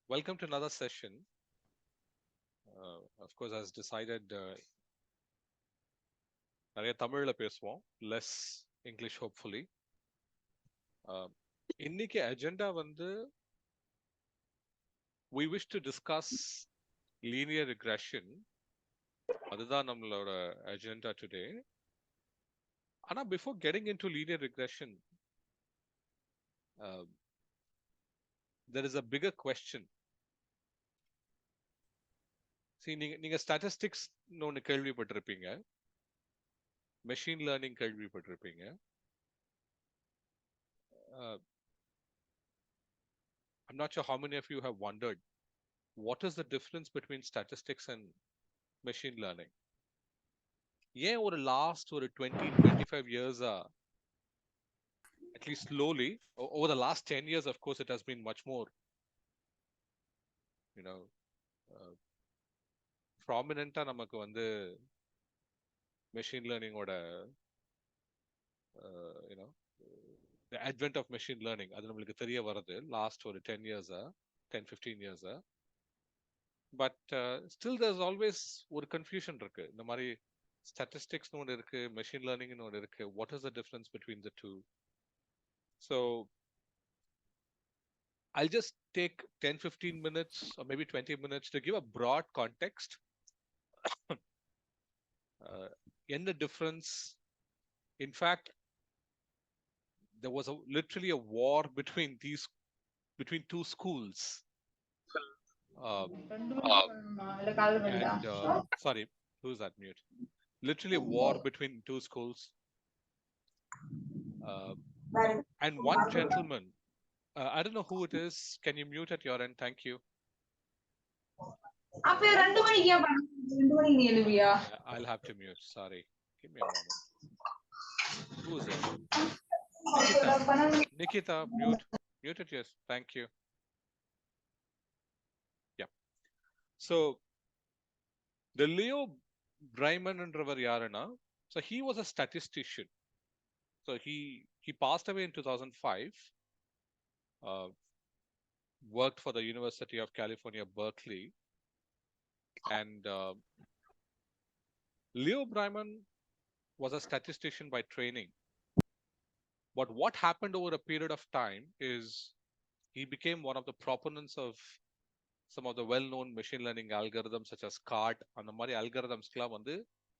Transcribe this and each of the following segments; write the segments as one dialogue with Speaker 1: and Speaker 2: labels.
Speaker 1: Welcome to another session. Of course, as decided, நிறைய தமிழ்ல பேசுவோம், less English hopefully. இன்னைக்கு agenda வந்து we wish to discuss linear regression. அதுதான் நம்மளோட agenda today. ஆனா before getting into linear regression, there is a bigger question. See, நீங்க statistics ஒன்னு கேள்விப்பட்டிருப்பீங்க, machine learning கேள்விப்பட்டிருப்பீங்க. I'm not sure how many of you have wondered what is the difference between statistics and machine learning. ஏன் ஒரு last ஒரு 20-25 years at least slowly over the last 10 years, of course, it has been much more prominent நமக்கு வந்து machine learning ஓட the advent of machine learning அது நமக்கு தெரிய வருது லாஸ்ட் ஒரு 10 years 10-15 years. But still there's always ஒரு confusion இருக்கு. இந்த மாதிரி statistics ஒன்று இருக்கு, machine learning ஒன்று இருக்கு. What is the difference between the two? So I'll just take 10-15 minutes or maybe 20 minutes to give a broad context. In the difference, in fact, there was literally a war between two schools. And sorry, who's that mute? Literally a war between two schools. And one gentleman, I don't know who it is. Can you mute at your end? Thank you. I'll have to mute. Sorry. Give me a moment. Who is it? Nikita, mute. Mute it, yes. Thank you. Yeah. So, the Leo Breiman and Yarana, so he was a statistician. So he passed away in 2005. Worked for the University of California, Berkeley. And Leo Breiman was a statistician by training. But what happened over a period of time is he became one of the proponents of some of the well-known machine learning algorithms such as CART and the Mari algorithms. I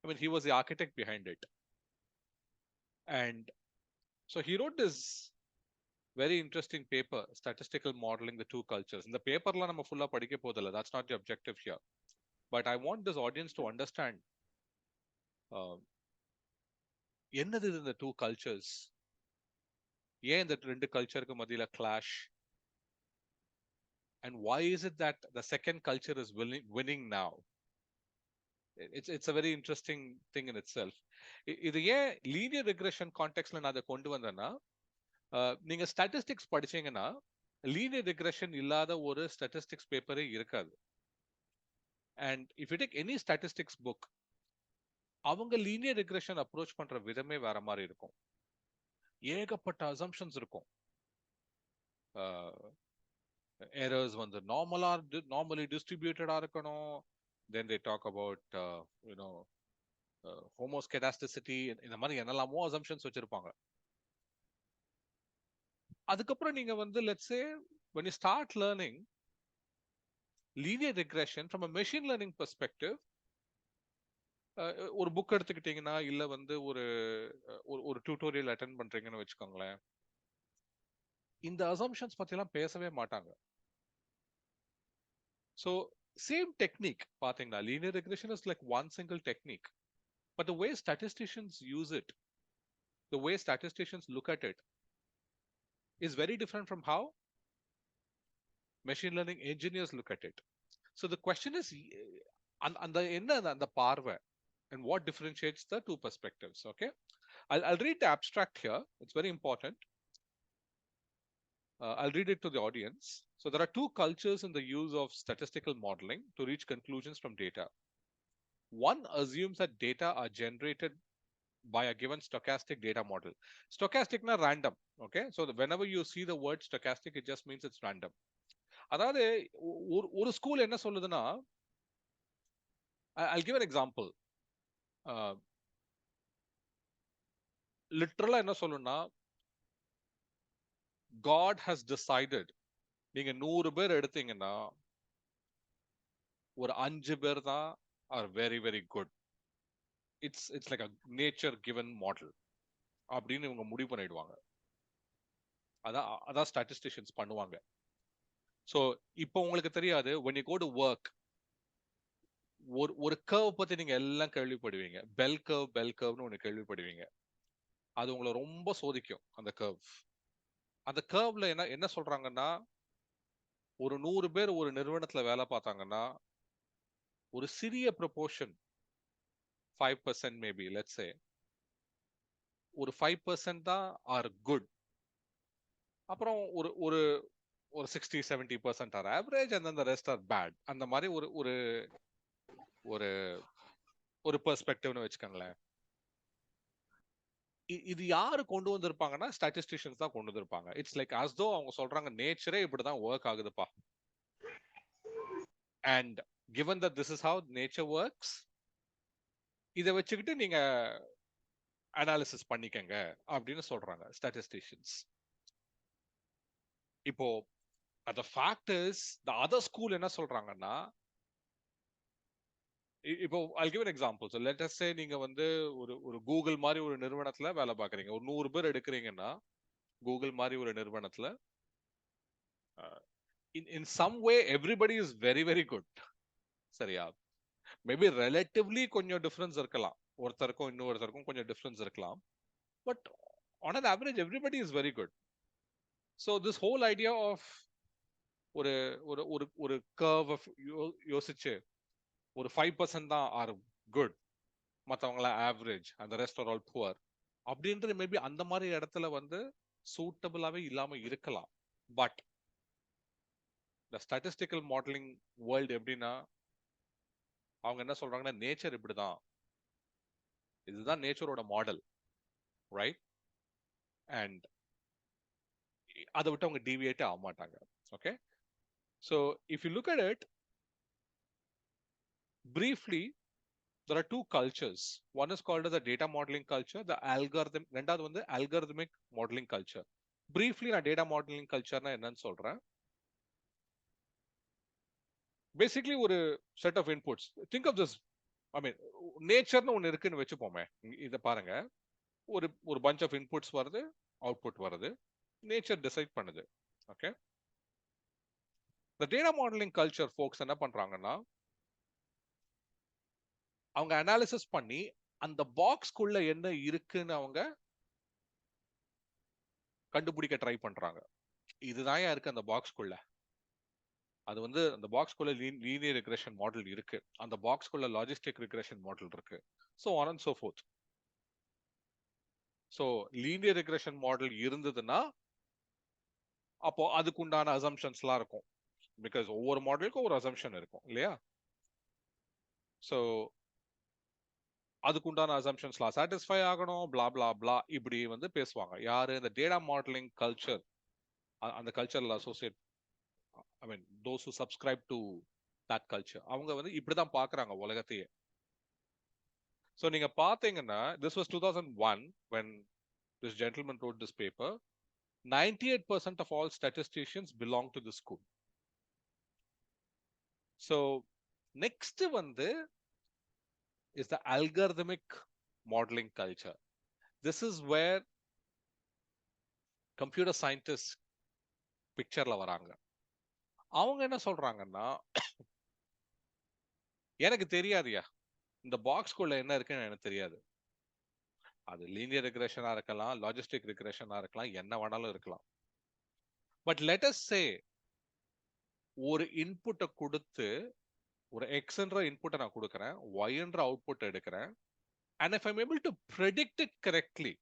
Speaker 1: mean, he was the architect behind it. And so he wrote this very interesting paper, Statistical Modeling the Two Cultures. In the paper, that's not the objective here. But I want this audience to understand என்னது இந்த two cultures, ஏன் இந்த ரெண்டு கல்ச்சருக்கு மத்தியில clash, and why is it that the second culture is winning now? It's a very interesting thing in itself. இது ஏன் linear regression contextல நான் அதை கொண்டு வந்தேன்னா, நீங்க statistics படிச்சீங்கன்னா linear regression இல்லாத ஒரு statistics பேப்பரே இருக்காது. And if you take any statistics book, அவங்க linear regression approach பண்ற விதமே வேற மாதிரி இருக்கும். ஏகப்பட்ட assumptions இருக்கும். Errors வந்து normally distributed இருக்கணும். Then they talk about homoscedasticity, இந்த மாதிரி என்னெல்லாமோ assumptions வச்சிருப்பாங்க. அதுக்கப்புறம் நீங்க வந்து let's say when you start learning linear regression from a machine learning perspective, ஒரு புக் எடுத்துக்கிட்டீங்கன்னா இல்ல வந்து ஒரு டியூட்டோரியல் அட்டெண்ட் பண்றீங்கன்னு வச்சுக்கோங்களேன், இந்த அசம்ஷன்ஸ் பத்தி எல்லாம் பேசவே மாட்டாங்க. So same technique பாத்தீங்கன்னா linear regression is like one single technique, but the way statisticians use it, the way statisticians look at it is very different from how machine learning engineers look at it. So the question is அந்த பார்வை and what differentiates the two perspectives. Okay, I'll read the abstract here. It's very important. I'll read it to the audience. So there are two cultures in the use of statistical modeling to reach conclusions from data. One assumes that data are generated by a given stochastic data model. Stochastic na random. Okay, so whenever you see the word stochastic, it just means it's random. அதாவது ஒரு school என்ன சொல்லுதுன்னா, I'll give an example. லிட்டரலா என்ன சொல்லுன்னா, God has decided நீங்க 100 பேர் எடுத்தீங்கன்னா ஒரு 5 பேர் தான் are very very good. It's like a nature given model அப்படின்னு இவங்க முடிவு பண்ணிடுவாங்க. அதான் ஸ்டாட்டிஸ்டிஷியன்ஸ் பண்ணுவாங்க. ஸோ இப்போ உங்களுக்கு தெரியாது, when you go to work, ஒரு கர்வ் பத்தி நீங்க எல்லாம் கேள்விப்படுவீங்க. பெல் கர்வ்னு ஒன்று கேள்விப்படுவீங்க. அது உங்களை ரொம்ப சோதிக்கும். அந்த கர்வ்ல என்ன என்ன சொல்றாங்கன்னா, ஒரு 100 பேர் ஒரு நிறுவனத்துல வேலை பார்த்தாங்கன்னா ஒரு சிறிய ப்ரொபோர்ஷன் 5% மேபி லெட்ஸ் சே ஒரு 5% தான் ஆர் குட். அப்புறம் ஒரு ஒரு ஒரு 60-70% are average and the rest are bad. அந்த மாதிரி ஒரு ஒரு ஒரு ஒரு பெர்ஸ்பெக்டிவ்னு வச்சுக்கோங்களேன். இது யாரு கொண்டு வந்திருப்பாங்கன்னா ஸ்டாட்டிஸ்டிஷியன்ஸ் தான் கொண்டு வந்திருப்பாங்க. இட்ஸ் லைக் as though அவங்க சொல்றாங்க நேச்சரே இப்படிதான் ஒர்க் ஆகுதுப்பா. And given that this is how nature works, இதை வச்சுக்கிட்டு நீங்க அனாலிசிஸ் பண்ணிக்கங்க அப்படின்னு சொல்றாங்க ஸ்டாட்டிஸ்டிஷியன்ஸ். இப்போ the fact is the other school என்ன சொல்றாங்கன்னா, இப்போ I'll give an example. So let us say நீங்க வந்து ஒரு ஒரு கூகுள் மாதிரி ஒரு நிறுவனத்துல வேலை பார்க்குறீங்க. ஒரு 100 பேர் எடுக்கிறீங்கன்னா கூகுள் மாதிரி ஒரு நிறுவனத்துல in some way everybody is very very good. சரியா? மேபி ரிலேட்டிவ்லி கொஞ்சம் டிஃபரன்ஸ் இருக்கலாம். ஒருத்தருக்கும் இன்னொருத்தருக்கும் கொஞ்சம் டிஃபரன்ஸ் இருக்கலாம். But on an average everybody is very good. So this whole idea of ஒரு ஒரு ஒரு ஒரு கர்வ் யோசிச்சு ஒரு 5% தான் ஆர் குட், மற்றவங்கள ஆவரேஜ், அந்த ரெஸ்ட் ஆர் ஆல் புவர் அப்படின்றது மேபி அந்த மாதிரி இடத்துல வந்து சூட்டபிளாவே இல்லாம இருக்கலாம். பட் இந்த ஸ்டாட்டிஸ்டிக்கல் மாடலிங் வேர்ல்டு எப்படின்னா, அவங்க என்ன சொல்றாங்கன்னா நேச்சர் இப்படிதான், இதுதான் நேச்சரோட மாடல், ரைட்? அண்ட் அதை விட்டு அவங்க டீவியேட்டே ஆக மாட்டாங்க. Okay, so if you look at it briefly, there are two cultures. One is called as the data modeling culture, the algorithm, ரெண்டாவது வந்து algorithmic modeling culture. Briefly நான் data modeling cultureனா என்னன்னு சொல்றேன். Basically ஒரு set of inputs. Think of this, I mean, நேச்சர்னு ஒன்று இருக்குன்னு வச்சுப்போமே. இதை பாருங்க, ஒரு ஒரு bunch of inputs வருது, அவுட்புட் வருது, நேச்சர் டிசைட் பண்ணுது. Okay, the data modeling culture folks என்ன பண்றாங்கன்னா, அவங்க அனாலிசிஸ் பண்ணி அந்த பாக்ஸ்க்குள்ள என்ன இருக்குன்னு அவங்க கண்டுபிடிக்க ட்ரை பண்றாங்க. இதுதான் இருக்கு அந்த பாக்ஸ்க்குள்ள. அது வந்து அந்த பாக்ஸ்க்குள்ள லீனியர் ரிக்ரெஷன் மாடல் இருக்கு, அந்த பாக்ஸ்க்குள்ள லாஜிஸ்டிக் ரிக்ரெஷன் மாடல் இருக்கு, so on and so forth. so linear regression model இருந்ததுன்னா அப்போ அதுக்குண்டான அசம்ஷன்ஸ்லாம் இருக்கும். பிகாஸ் ஒவ்வொரு மாடலுக்கும் ஒரு அசம்ஷன் இருக்கும் இல்லையா? ஸோ அதுக்குண்டான அசம்ஷன்ஸ்லாம் சாட்டிஸ்ஃபை ஆகணும், பிளா பிளா பிளா இப்படி வந்து பேசுவாங்க. யாரு? இந்த டேட்டா மாடலிங் கல்ச்சர், அந்த கல்ச்சர்ல associate, I mean those who subscribe to that culture, அவங்க வந்து இப்படிதான் பாக்குறாங்க உலகத்தையே. ஸோ நீங்க பாத்தீங்கன்னா, this was 2001 when this gentleman wrote this paper. 98% of all statisticians belong to this school. So next வந்து is the algorithmic modeling culture. This is where computer scientists பிக்சர்ல வராங்க. அவங்க என்ன சொல்றாங்கன்னா, எனக்கு தெரியாதுயா, இந்த பாக்ஸ்க்குள்ள என்ன இருக்குன்னு எனக்கு தெரியாது. அது லீனியர் ரிக்ரெஷனா இருக்கலாம், லாஜிஸ்டிக் ரிக்ரெஷனா இருக்கலாம், என்ன வேணாலும் இருக்கலாம். பட் லெட் அஸ் சே ஒரு இன்புட்டை கொடுத்து, ஒரு எக்ஸ்ன்ற இன்புட்டை நான் கொடுக்குறேன், ஒய்ன்ற அவுட்புட் எடுக்கிறேன், and if I'm able to predict it correctly,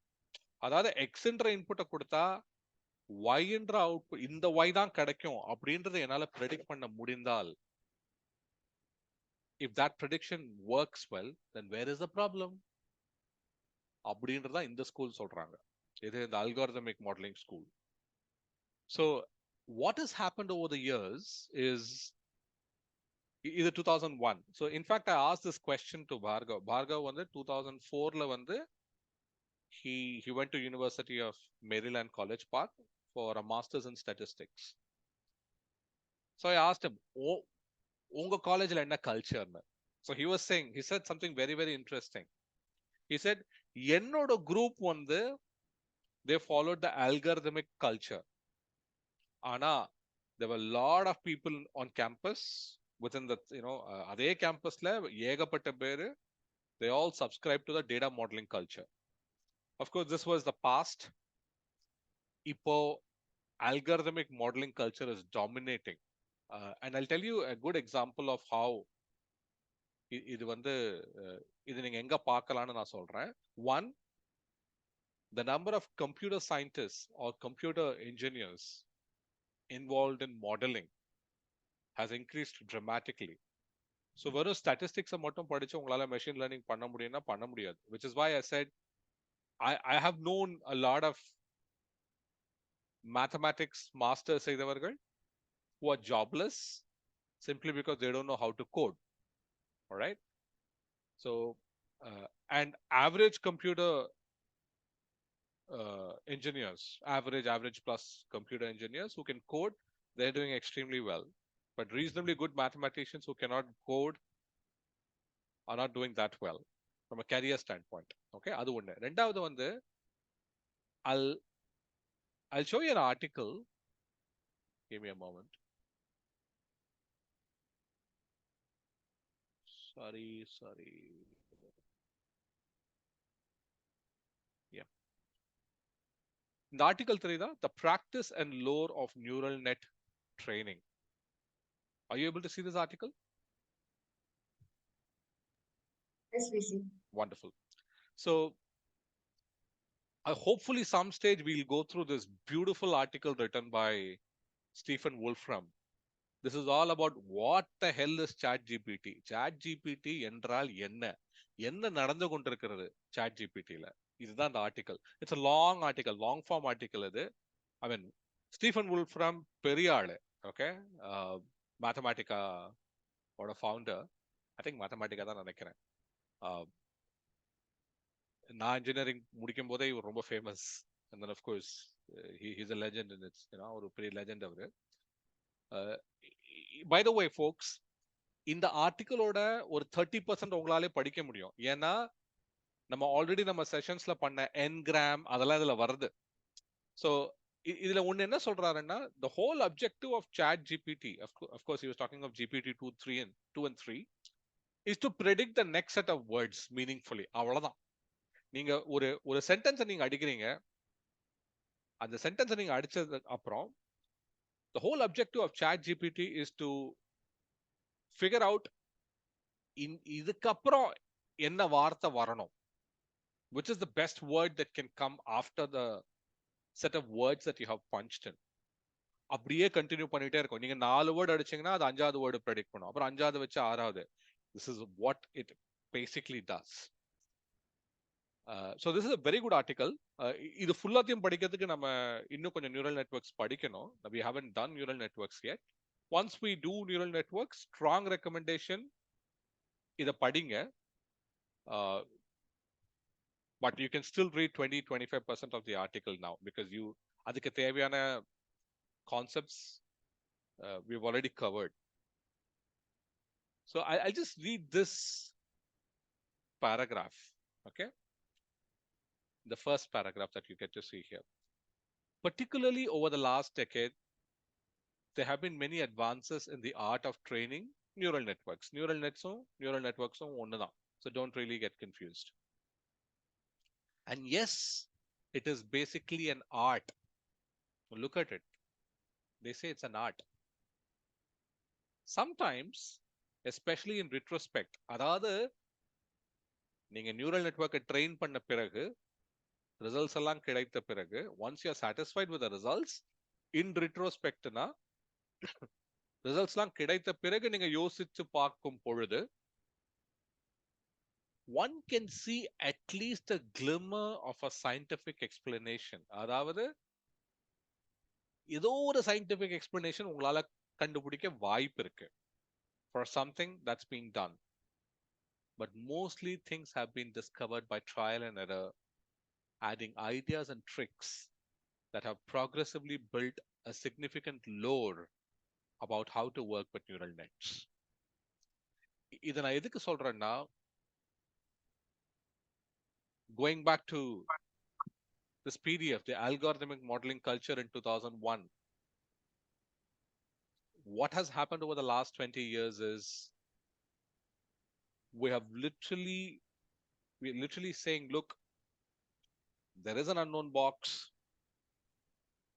Speaker 1: அதாவது எக்ஸ்ன்ற இன்புட்டை கொடுத்தா ஒய்ன்ற அவுட்புட் இந்த ஒய் தான் கிடைக்கும் அப்படின்றத என்னால ப்ரெடிக்ட் பண்ண முடிந்தால், if that prediction works well, then where is the problem? அப்படின்றதா இந்த ஸ்கூல் சொல்றாங்க. இது இந்த algorithmic modelling school. So what has happened over the years is either 2001. So in fact, I asked this question to Bhargav. Bhargav வந்து 2004ல வந்து he went to University of Maryland College Park for a master's in statistics. So I asked him, உங்க காலேஜ்ல என்ன கல்ச்சர்னு. So he said something very very interesting. He said என்னோட group வந்து they followed the algorithmic culture. ஆனா there were a lot of people on campus within the அதே campusல ஏகப்பட்ட பேரு they all subscribe to the data modeling culture. Of course this was the past. இப்போ algorithmic modeling culture is dominating. And I'll tell you a good example of how இது வந்து இது நீங்க எங்க பார்க்கலாம்னு நான் சொல்றேன். One, the number of computer scientists or computer engineers involved in modeling has increased dramatically. So வெறும் statistics மட்டும் படிச்சு உங்களால machine learning பண்ண முடியும்னா பண்ண முடியாது. Which is why I said I have known a lot of mathematics masters செய்தவர்கள் who are jobless simply because they don't know how to code. All right. So and average computer engineers, average plus computer engineers who can code, they're doing extremely well. But reasonably good mathematicians who cannot code are not doing that well from a career standpoint. Okay, அது ஒண்ணு. ரெண்டாவது வந்து I'll show you an article. Give me a moment. Sorry. Yeah. The article தெரியுதா? The practice and lore of neural net training. Are you able to see this article?
Speaker 2: Yes, we see.
Speaker 1: Wonderful. So hopefully some stage we'll go through this beautiful article written by Stephen Wolfram. This is all about what the hell is ChatGPT. ChatGPT என்றால் என்ன நடந்து கொண்டிருக்கிறது ChatGPTல. இதுதான் அந்த article. It's a long article, long form article இது. I mean, Stephen வுல்ஃப்ரம் பெரிய ஆளு. Okay, மேத்தமேட்டிக்கா ஓட ஃபவுண்டர். ஐ திங்க் மேத்தமேட்டிக்கா தான் நினைக்கிறேன். நான் இன்ஜினியரிங் முடிக்கும் போதே இவர் ரொம்ப famous. And then of course he's a legend in its, ஒரு பெரிய லெஜெண்ட் அவரு. பை த வே ஃபோக்ஸ், இந்த ஆர்டிக்கலோட ஒரு 30% உங்களாலே படிக்க முடியும். ஏன்னா நம்ம ஆல்ரெடி நம்ம செஷன்ஸ்ல பண்ண என்கிராம் அதெல்லாம் இதுல வருது. ஸோ இதுல ஒண்ணு என்ன சொல்றாருன்னா, the whole objective of chat gpt, of course he was talking of gpt 2 and 3, is to predict the next set of words meaningfully. அவ்வளவுதான். நீங்க ஒரு சென்டென்ஸை நீங்க அடிக்கிறீங்க, அந்த சென்டென்ஸை நீங்க அடிச்சது அப்புறம் the whole objective of chat gpt is to figure out இதுக்கப்புறம் என்ன வார்த்தை வரணும், which is the best word that can come after the set of words that you have punched in. அப்படியே கண்டினியூ பண்ணிட்டே இருக்கும். நீங்க 4 வேர்டு அடிச்சீங்கன்னா அது 5வது வேர்டு ப்ரெடிக்ட் பண்ணும், அப்புறம் 5வது வச்சு 6வது. This is what it basically does. So this is a very good article. இது ஃபுல்லாத்தையும் படிக்கிறதுக்கு நம்ம இன்னும் கொஞ்சம் நியூரல் நெட்வொர்க்ஸ் படிக்கணும். We haven't done neural networks yet. Once we do neural networks, strong recommendation, இத படிங்க. But you can still read 20-25% of the article now because அதுக்கு தேவையான concepts we've already covered. So I'll just read this paragraph, okay? The first paragraph that you get to see here. Particularly over the last decade, there have been many advances in the art of training neural networks. Neural networks ஒண்ணுதான். So don't really get confused. And yes, it is basically an art. Look at it. They say it's an art. Sometimes, especially in retrospect, அதாவது நீங்க neural நெட்வொர்க்கை train பண்ண பிறகு results எல்லாம் கிடைத்த பிறகு, once you are satisfied with the results, in retrospectனா results எல்லாம் கிடைத்த பிறகு நீங்க யோசிச்சு பார்க்கும் பொழுது, one can see at least a glimmer of a scientific explanation. அதாவது ஏதோ ஒரு சயின்டிபிக் எக்ஸ்பிளனேஷன் உங்களால கண்டுபிடிக்க வாய்ப்பு இருக்கு for something that's being done. But mostly things have been discovered by trial and error, adding ideas and tricks that have progressively built a significant lore about how to work with neural nets. இதை நான் எதுக்கு சொல்றேன்னா, going back to this PDF, the algorithmic modeling culture in 2001, what has happened over the last 20 years is we're literally saying, look, there is an unknown box.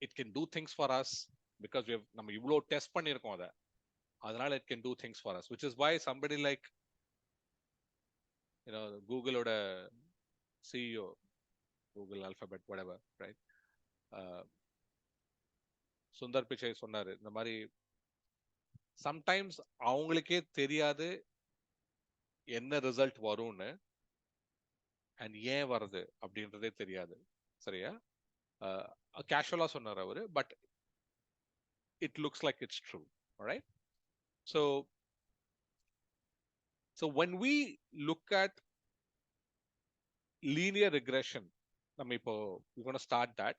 Speaker 1: It can do things for us because நம்ம இவ்வளோ test பண்ணியிருக்கோம் அதை, அதனால it can do things for us, which is why somebody like கூகுளோட CEO, Google alphabet whatever, right, Sundar Pichai சொன்னாரு இந்த மாதிரி sometimes அவங்களுக்கே தெரியாது என்ன ரிசல்ட் வரும்னு அண்ட் ஏன் வருது அப்படின்றதே தெரியாது. சரியா? கேஷுவலா சொன்னார் அவரு, but it looks like it's true. All right, so when we look at linear regression, நம்ம இப்போ we're going to start that.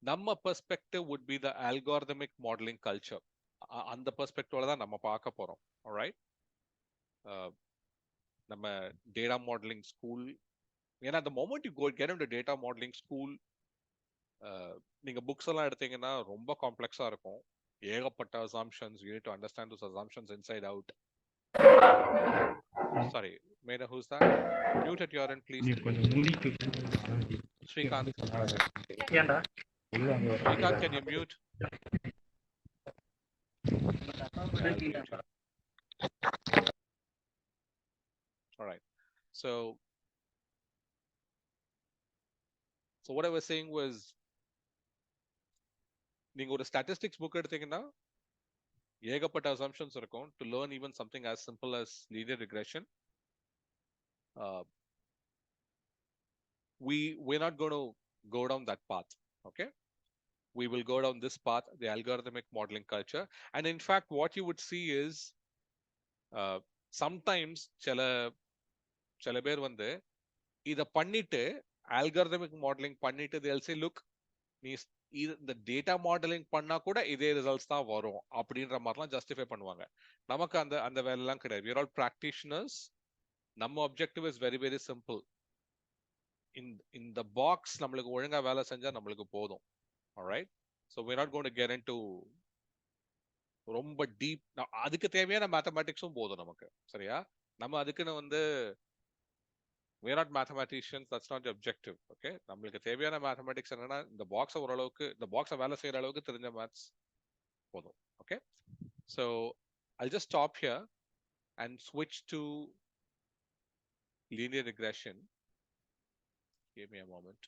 Speaker 1: நம்ம perspective would be the algorithmic modeling culture. அந்த பெர்ஸ்பெக்டிவ்ல தான் நம்ம பார்க்க போறோம். All right, நம்ம டேட்டா மாடலிங் ஸ்கூல், ஏன்னா the moment you get into data modeling school, நீங்க புக்ஸ் எல்லாம் எடுத்தீங்கன்னா ரொம்ப காம்ப்ளெக்ஸா இருக்கும். ஏகப்பட்ட assumptions, you need to understand those assumptions inside out. Sorry, Meda, who's that? Mute at your end, please. Srikanth. Srikanth, can you mute? Yeah, I'll mute you. All right. So what I was saying was, நீங்க ஒரு statistics book எடுத்தீங்கன்னா ஏகப்பட்ட assumptions இருக்கும் to learn even something as simple as linear regression. We're not going to go down that path. Okay, we will go down this path, the algorithmic modeling culture. And in fact, what you would see is sometimes சில பேர் வந்து இதை பண்ணிட்டு algorithmic modeling பண்ணிட்டு they'll say, look, நீ இந்த data modelling பண்ணா கூட இதே ரிசல்ட்ஸ் தான் வரும் அப்படின்ற மாதிரிலாம் ஜஸ்டிஃபை பண்ணுவாங்க. நமக்கு அந்த வேலைலாம் கிடையாது. we are all practitioners. நம்ம objective is very very simple. இந்த பாக்ஸ் நம்மளுக்கு ஒழுங்கா வேலை செஞ்சா நம்மளுக்கு போதும். alright, so we're not going to get into ரொம்ப டீப். அதுக்கு தேவையான மேத்தமேட்டிக்ஸும் போதும் நமக்கு. சரியா? நம்ம அதுக்குன்னு வந்து we're not mathematicians, that's not the objective. Okay, நம்மளுக்கு தேவையான மேத்தமேட்டிக்ஸ் என்னன்னா இந்த பாக்ஸை ஓரளவுக்கு, இந்த பாக்ஸை வேலை செய்யற அளவுக்கு தெரிஞ்ச மேத்ஸ் போதும். Okay, so I'll just stop here and switch to linear regression. Give me a moment,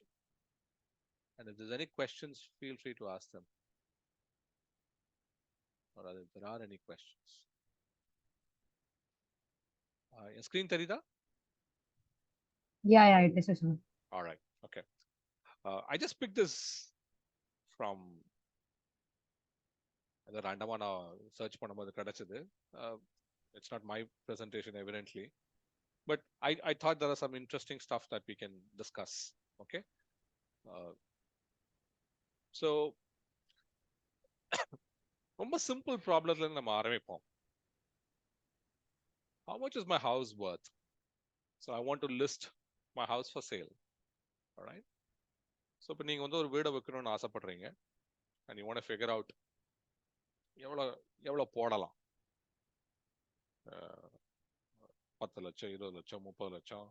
Speaker 1: and if there's any questions, feel free to ask them, or if there are any questions. Screen தெரியுதா?
Speaker 2: Yeah, it is.
Speaker 1: All right, okay. I just picked this from the random search பண்ணும்போது கிடைச்சது. It's not my presentation evidently, but I thought there are some interesting stuff that we can discuss. Okay, so ரொம்ப simple problemsல இருந்து நம்ம ஆரம்பிப்போம். How much is my house worth? So I want to list my house for sale. All right, so இப்போ நீங்க வந்து ஒரு வீடை விற்கணும்னு ஆசைப்படுறீங்க and you want to figure out எவ்வளவு போடலாம். 10 லட்சம், 20 லட்சம், 30 லட்சம்.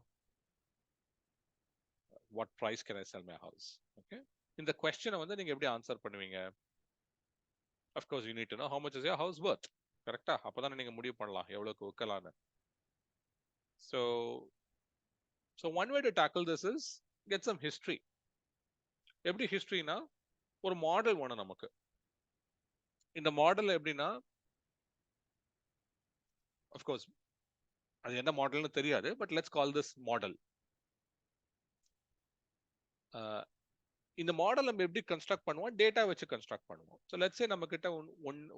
Speaker 1: What price can I sell my house? Okay, இந்த கொஸ்டினை வந்து நீங்க எப்படி ஆன்சர் பண்ணுவீங்க? Of course you need to know how much is your house worth. கரெக்டா? அப்பதான் நீங்க முடிவு பண்ணலாம் எவ்வளவுக்கு விற்கலாம்னு. So one way to tackle this is get some history. எப்படி ஹிஸ்டரினா, ஒரு மாடல் வேணும் நமக்கு. இந்த மாடல் எப்படின்னா, of course அது என்ன மாடல்னு தெரியாது, but let's call this model. இந்த மாடல் நம்ம எப்படி கன்ஸ்ட்ரக்ட் பண்ணுவோம், டேட்டா வச்சு கன்ஸ்ட்ரக்ட் பண்ணுவோம். ஸோ லெட்ஸ் சே நம்ம கிட்ட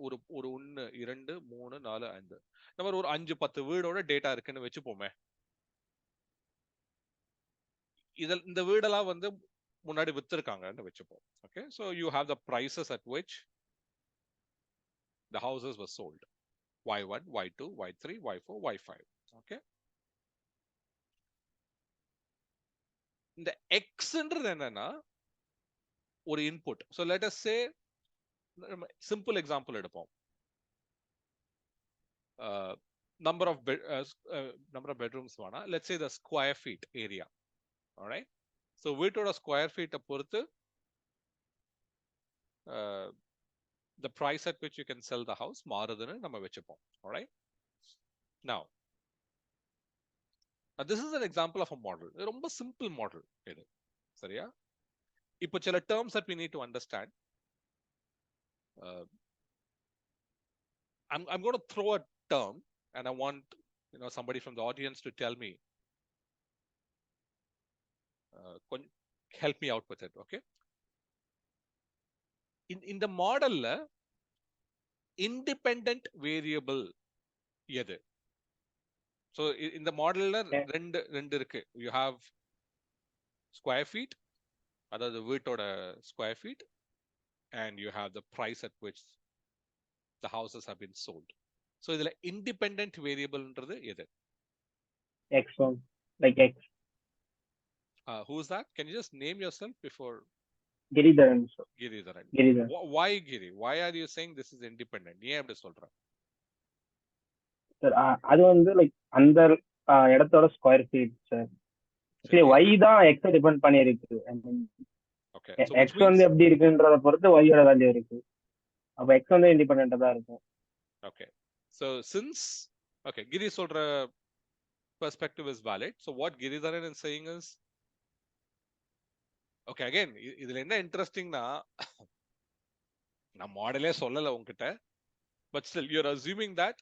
Speaker 1: ஒரு ஒரு 1 2 3 4 5 நம்ம ஒரு 5 10 வீடோட டேட்டா இருக்குன்னு வச்சுப்போமே. இந்த வீடெல்லாம் வந்து முன்னாடி வித்திருக்காங்கன்னு வச்சுப்போம். Okay, so you have the prices at which the houses were sold, Y1 Y2 Y3 Y4 Y5. Okay, இந்த எக்ஸ்ன்றது என்னன்னா ஒரு input. So let us say simple example எடுப்போம். Number of bedrooms வேணா, let's say the square feet area. Alright, so வீட்டோட square ஃபீட்டை பொறுத்து the price at which you can sell the house மாறுதுன்னு நம்ம வச்சுப்போம். Alright, now this is an example of a model. ரொம்ப simple model இது, சரியா? இப்போ சில terms that we need to understand. I'm going to throw a term and I want somebody from the audience to tell me, help me out with it. Okay, in the model independent variable எது? So in the model ரெண்டு இருக்கு. You have square feet, அதாவது வீட்டோட square feet, and you have the price at which the houses have been sold. So இதுல independent variableன்றது எது?
Speaker 3: X1, like X.
Speaker 1: Who is that? Can you just name yourself before?
Speaker 3: Giridharan.
Speaker 1: Giridharan.
Speaker 3: Giridharan.
Speaker 1: Why Giri? Why are you saying this is independent? ஏன் அப்படி சொல்ற?
Speaker 3: Sir அது வந்து like அந்த இடத்தோட square feet sir. Actually y தான் x depend பண்ணி இருக்கு.
Speaker 1: Okay,
Speaker 3: so x வந்து எப்படி இருக்குன்றத பொறுத்து y ஓட வேல்யூ இருக்கு. அப்ப x வந்து இண்டிபெண்டன்ட்டா தான் இருக்கும்.
Speaker 1: Okay, so since Giri சொல்ற perspective is valid. So what Giridharan is saying is, okay, again இதுல என்ன இன்ட்ரெஸ்டிங்னா நான் மாடலே சொல்லல உங்ககிட்ட, but still you're assuming that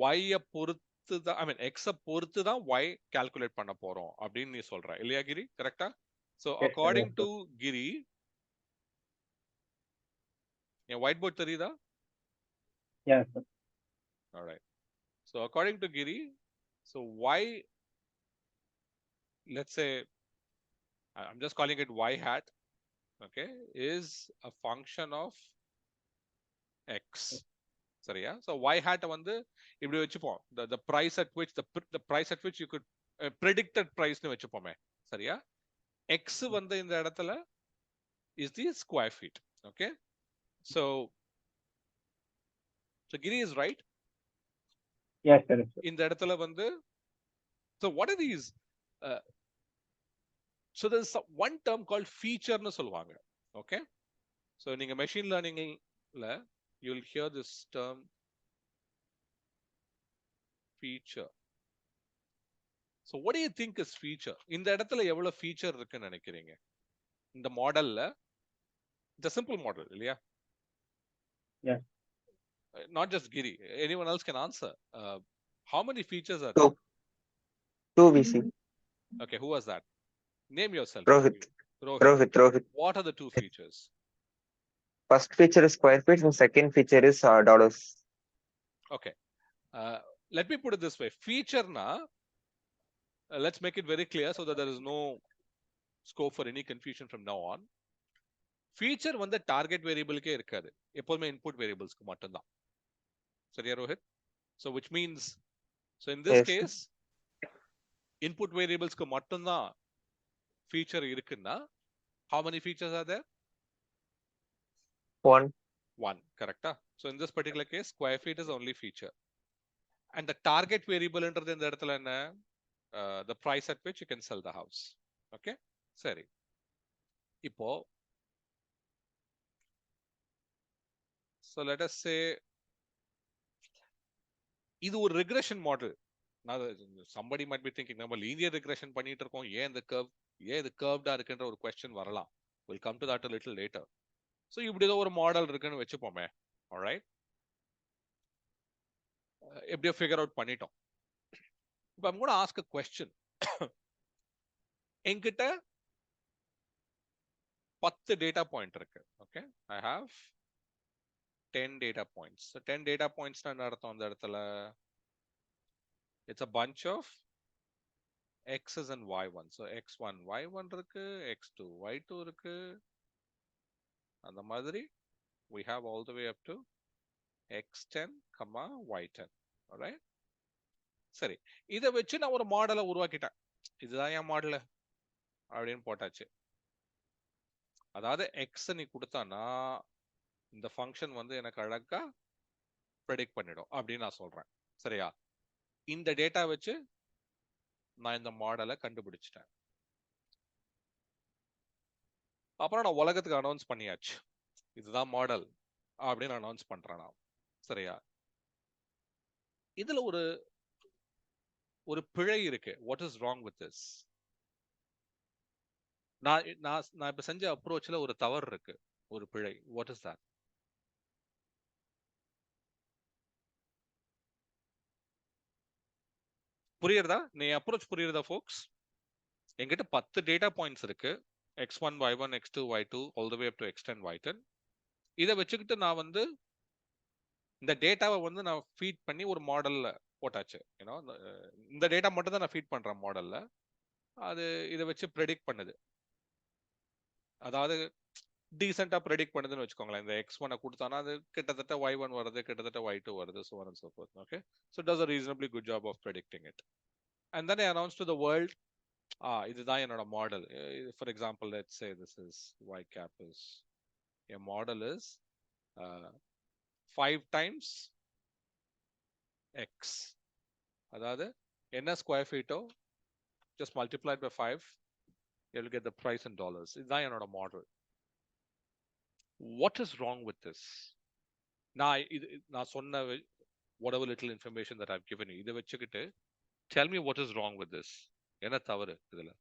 Speaker 1: y பொறுத்து தான், I mean x பொறுத்து தான் y calculate பண்ண போறோம் அப்படின்னு நீ சொல்ற இல்லையா கிரி? கரெக்டா? So according to Giri, என் ஒயிட் போர்ட் தெரியுதா?
Speaker 3: Yes sir.
Speaker 1: All right, so according to Giri, so y, let's say I'm just calling it y hat, okay, is a function of x. சரியா? So y hat வந்து இப்படி வச்சுப்போம், the price at which the price at which you could predicted price னு வச்சுப்போமே, சரியா? x வந்து இந்த இடத்துல is the square feet. Okay, so Giri is right.
Speaker 3: Yes sir.
Speaker 1: இந்த இடத்துல வந்து, so what are these so there's one term called feature னு சொல்லுவாங்க. Okay, so நீங்க machine learningல you'll hear this term feature. So what do you think is feature? இந்த இடத்துல எவ்வளவு feature இருக்குன்னு நினைக்கிறீங்க இந்த மாடல்ல? It's a simple model இல்லையா?
Speaker 3: Yes.
Speaker 1: Not just Giri, anyone else can answer. How many features are
Speaker 4: there? Two VC.
Speaker 1: Okay, who was that? Name yourself.
Speaker 4: Rohit. Rohit.
Speaker 1: What are the two features?
Speaker 4: First feature is square feet and second feature is dollars.
Speaker 1: Okay, let me put it this way. Feature na, let's make it very clear so that there is no scope for any confusion from now on. Feature வந்து target variable-க்கே இருக்காது, எப்பவுமே input variables-க்கு மட்டும்தான். சரியா Rohit? So which means, so in this case input variables-க்கு மட்டும்தான் feature இருக்குன்னா, how many features are there? One, correct? So in this particular case square feet is only feature, and the target variable ன்றது இந்த இடத்துல என்ன? The price at which you can sell the house. Okay, சரி. இப்போ so let us say இது ஒரு regression model. Now somebody might be thinking, நம்ம linear regression பண்ணிட்டு இருக்கோம், ஏன் இந்த curved-ஆ இருக்குன்ற ஒரு question வரலாம். We'll come to that a little later. So இப்படி ஏதோ ஒரு மாடல் இருக்குன்னு வச்சுப்போமே. Alright, எப்படியோ figure out பண்ணிட்டோம். இப்போ I'm going to ask a question. என்கிட்ட 10 டேட்டா பாயிண்ட் இருக்கு. Okay, I have 10 data points. So 10 data points என்ன அர்த்தம் அந்த இடத்துல? It's a bunch of x's and y1. So x1 y1 இருக்கு, x2 y2 இருக்கு. அந்த மாதிரி we have all the way up to x10, y10. alright? சரி, இதை வச்சு நான் ஒரு மாடலை உருவாக்கிட்டேன். இதுதான் என் மாடல் அப்படின்னு போட்டாச்சு. அதாவது x நீ கொடுத்தானா இந்த ஃபங்க்ஷன் வந்து எனக்கு அழகா ப்ரெடிக்ட் பண்ணிடும் அப்படின்னு நான் சொல்றேன். சரியா? இந்த டேட்டா வச்சு நான் இந்த மாடலை கண்டுபிடிச்சிட்டேன். அப்புறம் நான் உலகத்துக்கு அனௌன்ஸ் பண்ணியாச்சு, இதுதான் மாடல் அப்படின்னு அனௌன்ஸ் பண்றேன் நான். சரியா? இதுல ஒரு ஒரு பிழை இருக்கு. What is wrong with this? நான் நான் நான் இப்ப செஞ்ச அப்ரோச்ல ஒரு தவறு இருக்கு, ஒரு பிழை. What is that? புரியுறதா? நீ அப்ரோச் புரியுறதா ஃபோக்ஸ்? என்கிட்ட 10 டேட்டா பாயிண்ட்ஸ் இருக்கு, x1 y1 x2 y2 all the way up to x10 y10. இதை வச்சுக்கிட்டு நான் வந்து இந்த டேட்டாவை வந்து நான் ஃபீட் பண்ணி ஒரு மாடல்ல போட்டாச்சு. ஏன்னா இந்த டேட்டா மட்டும் தான் நான் ஃபீட் பண்றேன் மாடல்ல. அது இதை வச்சு ப்ரெடிக்ட் பண்ணுது. அதாவது டீசெண்டா ப்ரெடிக்ட் பண்ணுதுன்னு வச்சுக்கோங்களேன். இந்த x1 கொடுத்தானா அது கிட்டத்தட்ட y1 வருது, கிட்டத்தட்ட y2 வருது, so on and so forth. Okay, so it does a reasonably good job of predicting it. And then I announced to the world, இதுதான் என்னோட model. For example, let's say this is y cap is a model is 5 times x. அதாவது என்ன square ஃபீட்டோ just multiplied by 5, you'll get the price in dollars. இதுதான் என்னோட model. What is wrong with this? நான் சொன்ன whatever little information that I've given you, இதை வச்சுக்கிட்டு tell me what is wrong with this. என்ன தவறு இதுல?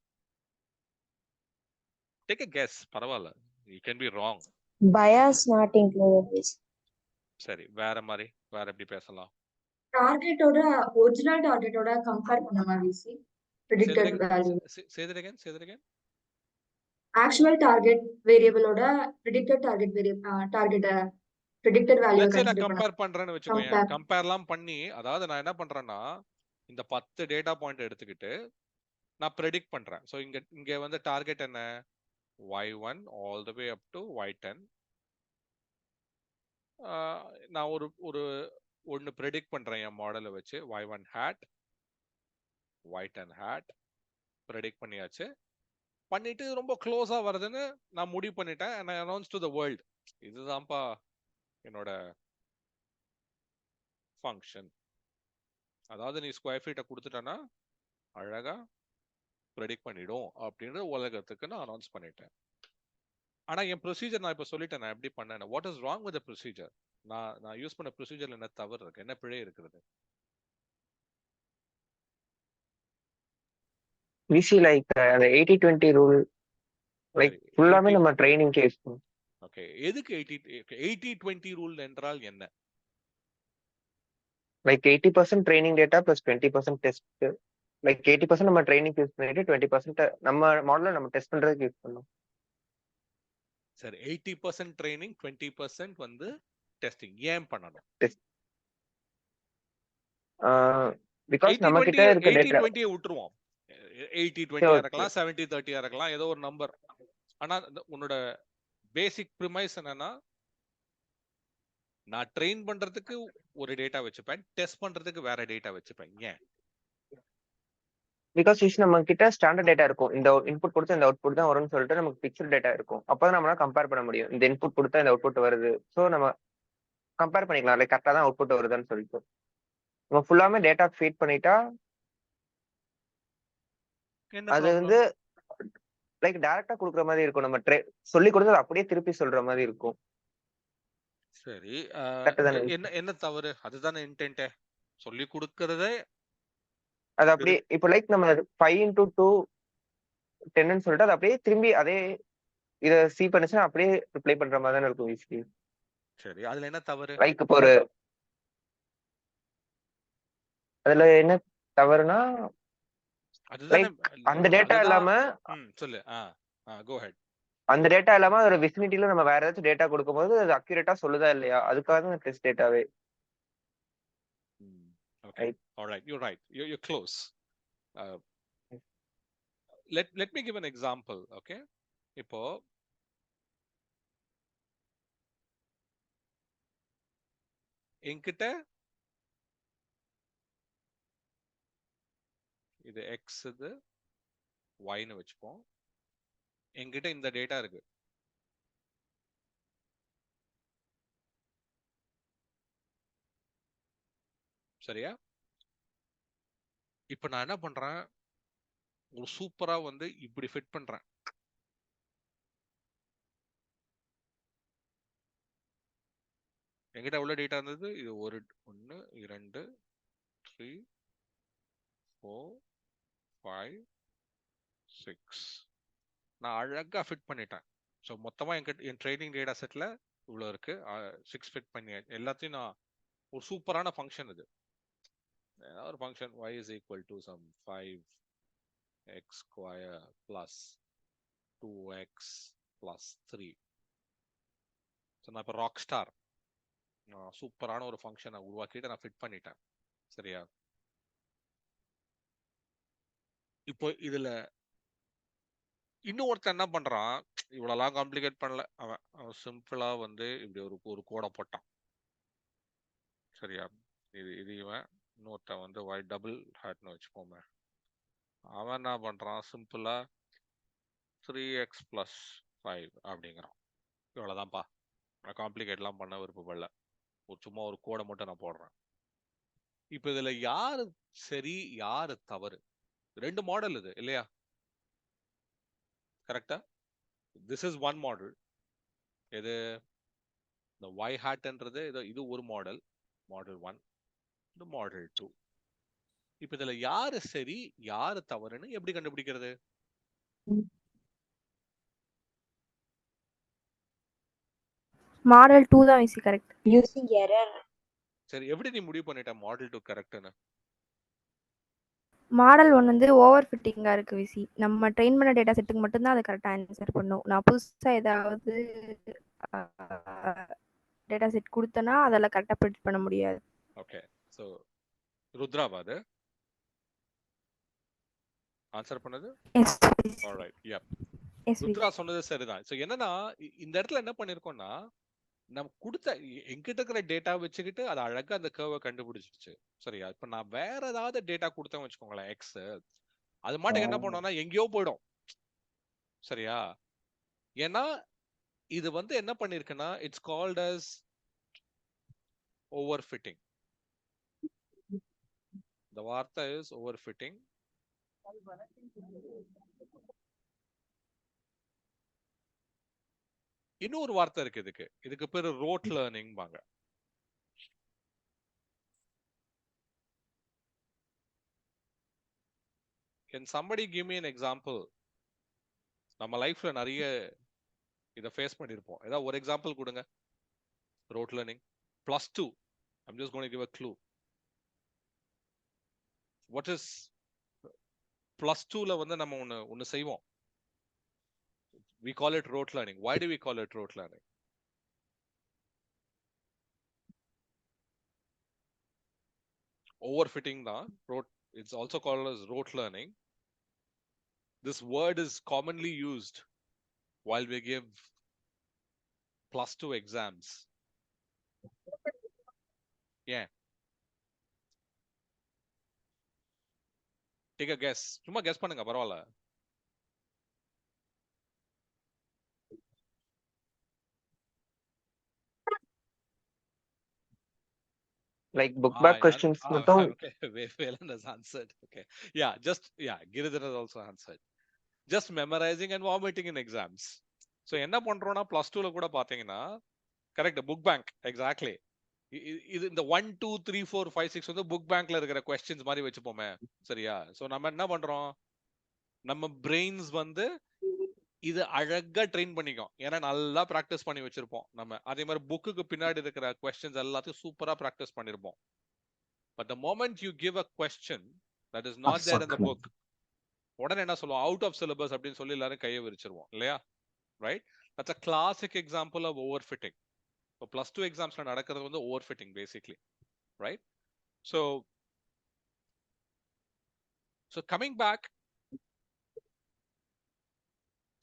Speaker 1: Take a guess. பரவாயில்ல, you can be wrong.
Speaker 2: Bias not included.
Speaker 1: சரி, வேற மாதிரி வேற எப்படி பேசலாம்?
Speaker 2: டார்கெட்டோட ஒரிஜினல் டார்கெட்டோட கம்பேர் பண்ண மாதிரி சி predicted value.
Speaker 1: Say that again.
Speaker 2: Actual target வேரியபிளோட predicted target predicted value
Speaker 1: Let's say நான்
Speaker 2: கன்சிடர் பண்ண.
Speaker 1: கம்பேர் பண்றேன்னு வச்சுக்கோங்க. கம்பேர்லாம் பண்ணி, அதாவது நான் என்ன பண்றேன்னா இந்த 10 டேட்டா பாயிண்ட் எடுத்துக்கிட்டு நான் ப்ரெடிக்ட் பண்றேன். ஸோ இங்க வந்து டார்கெட் என்ன? y1 all the way up to y10. நான் ஒன்னு ப்ரெடிக்ட் பண்றேன் என் மாடலை வச்சு. y1 hat y10 hat predict பண்ணியாச்சு. பண்ணிட்டு ரொம்ப க்ளோஸா வருதுன்னு நான் முடிவு பண்ணிட்டேன். and I announced to the world, இதுதான்ப்பா என்னோட ஃபங்க்ஷன். அதாவது நீ ஸ்கொயர் ஃபீட்டை கொடுத்துட்டேன்னா அழகா ப்ரெடிக்ட் பண்ணிடும் அப்படின்னு உலகத்துக்கு நான் அனௌன்ஸ் பண்ணிட்டேன். ஆனா என் ப்ரொசீஜர் நான் இப்ப சொல்லிட்டேன் நான் எப்படி பண்ணேன். What is wrong with the procedure? நான் யூஸ் பண்ண ப்ரொசீஜர்ல என்ன தவறு இருக்கு, என்ன பிழை இருக்குது?
Speaker 4: we see like the 80-20 rule, like ஃபுல்லாமே நம்ம ட்ரைனிங் கேஸ்.
Speaker 1: ஓகே, எதுக்கு 80-20 ரூல் என்றால் என்ன?
Speaker 4: like 80% training data plus 20% test. like 80% நம்ம ட்ரைனிங் யூஸ் பண்ணிட்டு 20% நம்ம மாடலை நம்ம டெஸ்ட் பண்றதுக்கு யூஸ் பண்ணோம்.
Speaker 1: சரி, 80% ட்ரைனிங் 20% வந்து டெஸ்டிங் ஏன் பண்ணணும்?
Speaker 4: பிகாஸ் நம்ம கிட்ட இருக்க டேட்டா
Speaker 1: 80-20 விட்டுருவோம். 80-20 இருக்கலாம், 70-30 இருக்கலாம், ஏதோ ஒரு நம்பர். ஆனா உன்னோட பேசிக் ப்ரிமைஸ் என்னன்னா, நான் ட்ரெயின் பண்றதுக்கு ஒரு டேட்டா வச்சுப்பேன், டெஸ்ட் பண்றதுக்கு வேற டேட்டா வச்சுப்பேன். ஏன்?
Speaker 4: பிகாஸ் நம்ம கிட்ட ஸ்டாண்டர்ட் டேட்டா இருக்கும். இந்த இன்புட் கொடுத்தா இந்த அவுட்புட் தான் வரும்னு சொல்லிட்டு நமக்கு பிக்சர் டேட்டா இருக்கும். அப்பதான் நம்மளால கம்பேர் பண்ண முடியும். இந்த இன்புட் கொடுத்தா இந்த அவுட்புட் வருது, ஸோ நம்ம கம்பேர் பண்ணிக்கலாம், லைக் கரெக்டா தான் அவுட்புட் வருதுன்னு சொல்லிட்டு. நம்ம ஃபுல்லாமே டேட்டா ஃபீட் பண்ணிட்டா அது வந்து லைக் டைரக்டா கொடுக்குற மாதிரி இருக்கும். நம்ம சொல்லி கொடுத்தது அப்படியே திருப்பி சொல்ற மாதிரி இருக்கும்.
Speaker 1: சரி, என்ன தவறு? அதுதானே இன்டென்ட். சொல்லி கொடுக்கறதே
Speaker 4: அது அப்படியே இப்போ லைக் நம்ம 5x2 10ன்னு சொல்லிட்டு அது அப்படியே திரும்பி அதே இத சி பண்ணுச்சுன்னா அப்படியே ரிப்ளை பண்ற மாதிரி தானே இருக்கும் ஈஸி.
Speaker 1: சரி, அதுல என்ன தவறு?
Speaker 4: லைக் இப்போ அதுல என்ன தவறுனா
Speaker 1: அதுதானே
Speaker 4: அந்த டேட்டா இல்லாம
Speaker 1: சொல்லு. கோ ஹெட்.
Speaker 4: அந்த டேட்டா இல்லாம ஒரு விசினிட்டில நம்ம வேற ஏதாச்சும் டேட்டா கொடுக்கும்போது அது அக்யூரேட்டா சொல்லுதா இல்லையா, அதுக்காக தான் test டேட்டாவே.
Speaker 1: Okay. All right. You're right. You're close. Uh, let me give an example. Okay. இப்போ என்கிட்ட இது எக்ஸ் இது ஒய்னு வச்சுப்போம். என்கிட்ட இந்த டேட்டா இருக்கு. சரியா? இப்ப நான் என்ன பண்றேன், ஒரு சூப்பரா வந்து இப்படி ஃபிட் பண்றேன். என்கிட்ட எவ்வளவு டேட்டா இருந்தது, இது 1 2 3 4 5 6 நான் அழகா ஃபிட் பண்ணிட்டேன். ஸோ மொத்தமா என் ட்ரைனிங் டேட்டா செட்ல இவ்வளவு இருக்கு. 6 ஃபிட் பண்ணி எல்லாத்தையும் நான் ஒரு சூப்பரான ஃபங்க்ஷன் இது. ஒரு function y is equal to some 5x square plus 2x plus 3. So நான் இப்போ ராக் ஸ்டார் சூப்பரான ஒரு ஃபங்க்ஷனை உருவாக்கிட்டு நான் ஃபிட் பண்ணிட்டேன். சரியா? இப்போ இதுல இன்னும் ஒருத்தன் என்ன பண்றான், இவ்வளவுலாம் காம்ப்ளிகேட் பண்ணல. அவன் சிம்பிளா வந்து இப்படி ஒரு கோடை போட்டான். சரியா? இது இவன் இன்னொருத்தன் வந்து y டபுள் ஹேட்னு வச்சுக்கோமே. அவன் என்ன பண்றான், சிம்பிளா 3x plus 5 அப்படிங்கிறான். இவ்வளவுதான்ப்பா, நான் காம்ப்ளிகேட்லாம் பண்ண விருப்பப்படல. சும்மா ஒரு கோடை மட்டும் நான் போடுறேன். இப்ப இதுல யாரு சரி யாரு தவறு? 2 மாடல் இது இல்லையா? கரெக்டா? This is one model. இது இந்த y ஹேட்ன்றது இது ஒரு மாடல், மாடல் 1, இந்த மாடல் 2. இப்ப இதுல யாரு சரி யாரு தவறுன்னு எப்படி கண்டுபிடிக்கிறது?
Speaker 5: மாடல் 2 தான் விசி கரெக்ட்.
Speaker 2: Using error.
Speaker 1: சரி, எப்படி நீ முடிவு பண்ணிட்ட மாடல் 2 கரெக்ட்னு?
Speaker 5: மாடல் 1 வந்து ஓவர் ஃபிட்டிங்கா இருக்கு விசி. நம்ம ட்ரெயின் பண்ண டேட்டா செட்டுக்கு மட்டும் தான் அது கரெக்டா ஆன்சர் பண்ணும். நான் புதுசா ஏதாவது டேட்டா செட் கொடுத்தனா அதெல்லாம் கரெக்டா ப்ரெடிக்ட் பண்ண முடியாது.
Speaker 1: ஓகே. சோ ருத்ராபாது ஆன்சர் பண்ணது?
Speaker 5: Yes
Speaker 1: alright. Yeah.
Speaker 5: Yes
Speaker 1: Rudra சொன்னது சரிதான். சோ என்னன்னா இந்த இடத்துல என்ன பண்ணிருக்கோம்னா, நம்ம கொடுத்த என்கிட்ட இருக்கிற டேட்டா வச்சுக்கிட்டு அது அழகா அந்த கர்வை கண்டுபிடிச்சிருச்சு. சரியா? இப்ப நான் வேற ஏதாவது டேட்டா கொடுத்தேன் வச்சுக்கோங்களேன், எக்ஸ், அது மாட்டுக்கு என்ன பண்ணுவோம்னா எங்கேயோ போயிடும். சரியா? ஏன்னா இது வந்து என்ன பண்ணிருக்குன்னா, it's called as overfitting. இந்த வார்த்தை இஸ் ஓவர் ஃபிட்டிங். இன்னொரு வார்த்தை இருக்கு இதுக்கு பேரு ரோட் லேர்னிங் பாங்க. Can somebody give me an example? நம்ம லைஃப்ல நிறைய இத ஃபேஸ் பண்ணிருப்போம். ஏதாவது ஒரு எக்ஸாம்பிள் கொடுங்க. Road learning +2. I'm just going to give a clue. What is +2ல வந்து நம்ம ஒன்னு செய்வோம். We call it rote learning. Why do we call it rote learning? Overfitting தான் rote. It's also called as rote learning. This word is commonly used while we give +2 exams. Yeah. Take a guess. சும்மா guess பண்ணுங்க பரவாயில்ல.
Speaker 4: Like book back questions மட்டும்.
Speaker 1: Okay, Velan has answered. Okay. Yeah, Giridhar has also answered. Just memorizing and vomiting in exams. So என்ன பண்றோம்னா +2ல கூட பாத்தீங்கன்னா correct, book bank. Exactly. இது இந்த 1 2 3 4 5 6 வந்து புக் பேங்க்ல இருக்கிற கொஸ்டின்ஸ் மாதிரி வச்சுப்போமே. சரியா? சோ நம்ம என்ன பண்றோம், நம்ம பிரெயின்ஸ் வந்து இது அழகா ட்ரெயின் பண்ணிக்கும். ஏன்னா நல்லா பிராக்டிஸ் பண்ணி வச்சிருப்போம் நம்ம. அதே மாதிரி புக்குக்கு பின்னாடி இருக்கிற கொஸ்டின்ஸ் எல்லாத்தையும் சூப்பரா பிராக்டிஸ் பண்ணிருப்போம். But the moment you give a question that is not there in the book, உடனே என்ன சொல்லுவோம், அவுட் ஆஃப் சிலபஸ் அப்படின்னு சொல்லி எல்லாரும் கையை விரிச்சிருவோம் இல்லையா? right? That's a classic example of overfitting. So +2 exams நடக்கிறது வந்து overfitting basically, right? So coming back,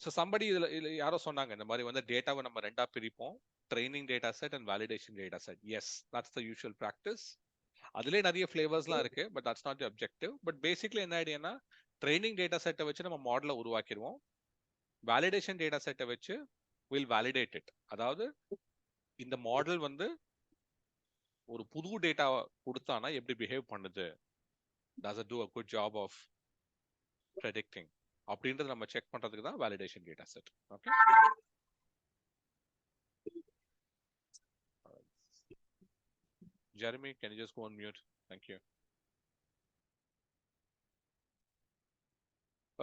Speaker 1: so somebody இதுல யாரோ சொன்னாங்க இந்த மாதிரி வந்து டேட்டாவை நம்ம ரெண்டா பிரிப்போம், training data set and validation data set. Yes, that's the usual practice. அதுலேயே நிறைய ஃபிளேவர்ஸ்லாம் இருக்கு, but that's not the objective. But basically என்ன ஐடியானா, ட்ரைனிங் டேட்டா செட்டை வச்சு நம்ம மாடலை உருவாக்கிடுவோம், வேலிடேஷன் டேட்டா செட்டை வச்சு வில் வேலிடேட் இட். அதாவது இந்த மாடல் வந்து ஒரு புது டேட்டா கொடுத்தானா எப்படி பிஹேவ் பண்ணுது, does it do a good job of predicting அப்படின்றது நம்ம செக் பண்றதுக்கு தான் validation data set. Okay, Jeremy, can you just go on mute? Thank you.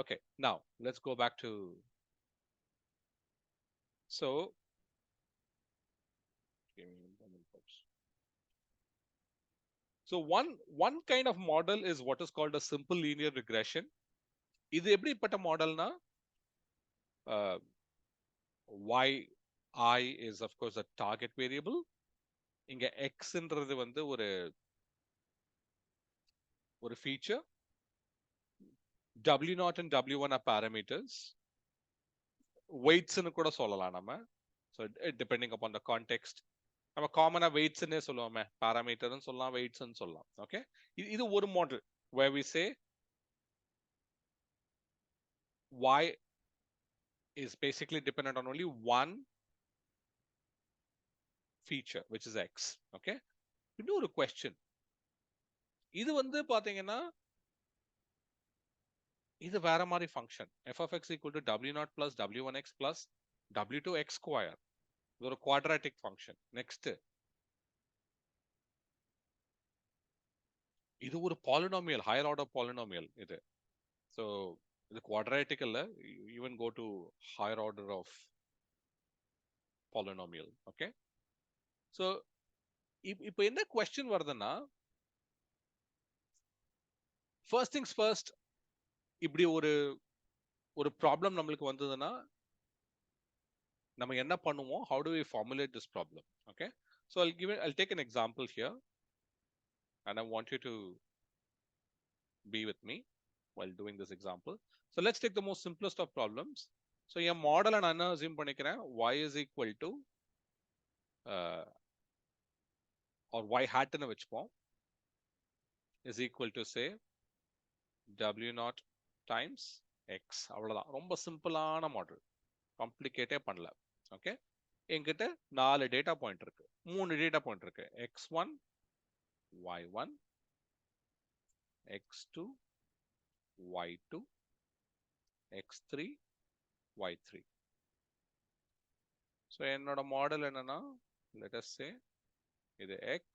Speaker 1: Okay, now let's go back to, so give me a moment, folks. So one kind of model is what is called a simple linear regression. இது எப்படிப்பட்ட மாடல்னா, yi is of course a target variable. இங்க xன்றது வந்து ஒரு feature, w0 and w1 are parameters, weights னு கூட சொல்லலாம் நம்ம. So depending upon the context, நம்ம காமனா வெயிட்ஸ்னே சொல்லுவோமே, பாராமீட்டர்னு சொல்லலாம், வெயிட்ஸ்னு சொல்லலாம். ஓகே, இது ஒரு model where we say y is basically dependent on only one feature which is x. Okay, இன்னொரு question, இது வந்து பாத்தீங்கன்னா இது வேற மாதிரி function. f of x equal to w0 plus w1x plus w2x square. இது ஒரு quadratic function. நெக்ஸ்ட், இது ஒரு பாலினாமியல், ஹையர் ஆர்டர் பாலினாமியல் இது. ஸோ இது quadratic இல்ல, even go to higher order of polynomial. Okay, so இப்போ என்ன கொஸ்டின் வருதுன்னா, ஃபர்ஸ்ட் திங்ஸ் ஃபர்ஸ்ட், இப்படி ஒரு ப்ராப்ளம் நம்மளுக்கு வந்ததுன்னா நம்ம என்ன பண்ணுவோம், how do we formulate this problem? Okay, so I'll take an example here and I want you to be with me while doing this example. So let's take the most simplest of problems. So என் மாடலை நான் என்ன assume பண்ணிக்கிறேன், y is equal to or y hat ன்னு வச்சுப்போம், is equal to say w0 times x. அவ்வளவுதான், ரொம்ப சிம்பிளான model, காம்ப்ளிகேட்டே பண்ணல. ஓகே, என்கிட்ட 4 டேட்டா பாயிண்ட் இருக்கு, 3 டேட்டா பாயிண்ட் இருக்கு, x1 y1 x2 y2 x3 y3. So என்னோட மாடல் என்னன்னா, let us say இது x,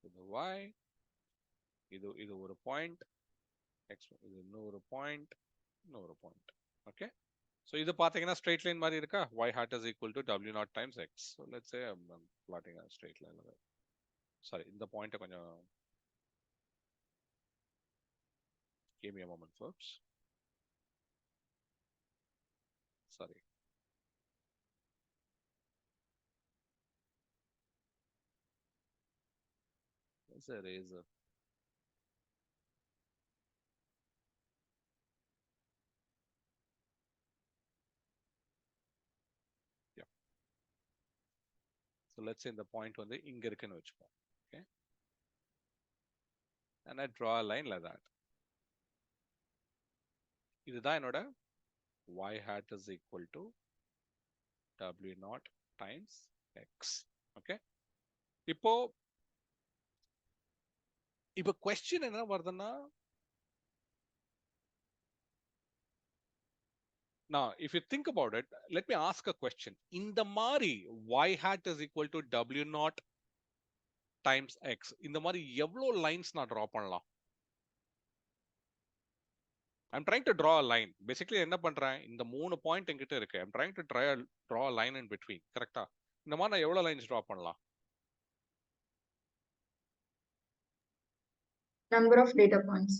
Speaker 1: இது y, இது ஒரு பாயிண்ட் x, இது இன்னொரு பாயிண்ட், இன்னொரு பாயிண்ட். ஓகே, ஸோ இது பார்த்தீங்கன்னா ஸ்ட்ரெயிட் லைன் மாதிரி இருக்கா, y hat is equal to w0 times x. So let's say I'm plotting a straight line. Sorry, இந்த பாயிண்ட்டை கொஞ்சம் give me a moment, folks. Sorry. What's a razor? Yeah. So let's say இந்த point வந்து இங்க இருக்குன்னு வச்சுப்போம். Okay, and I draw a line like that. இதுதான் என்னோட y hat is equal to w0 times x. Okay, இப்போ question என்ன வருதுன்னா, now if you think about it, let me ask a question. இந்த மாதிரி y hat is equal to w0 times x, இந்த மாதிரி எவ்வளவு லைன்ஸ் நான் டிரா பண்ணலாம்? I'm trying to draw a line. Basically என்ன பண்றேன், இந்த 3 பாயிண்ட் என்கிட்ட இருக்கு, I'm trying to draw a line in between. கரெக்டா? இந்த மாதிரி நான் எவ்வளவு லைன்ஸ் டிரா பண்ணலாம்?
Speaker 2: Number of data points.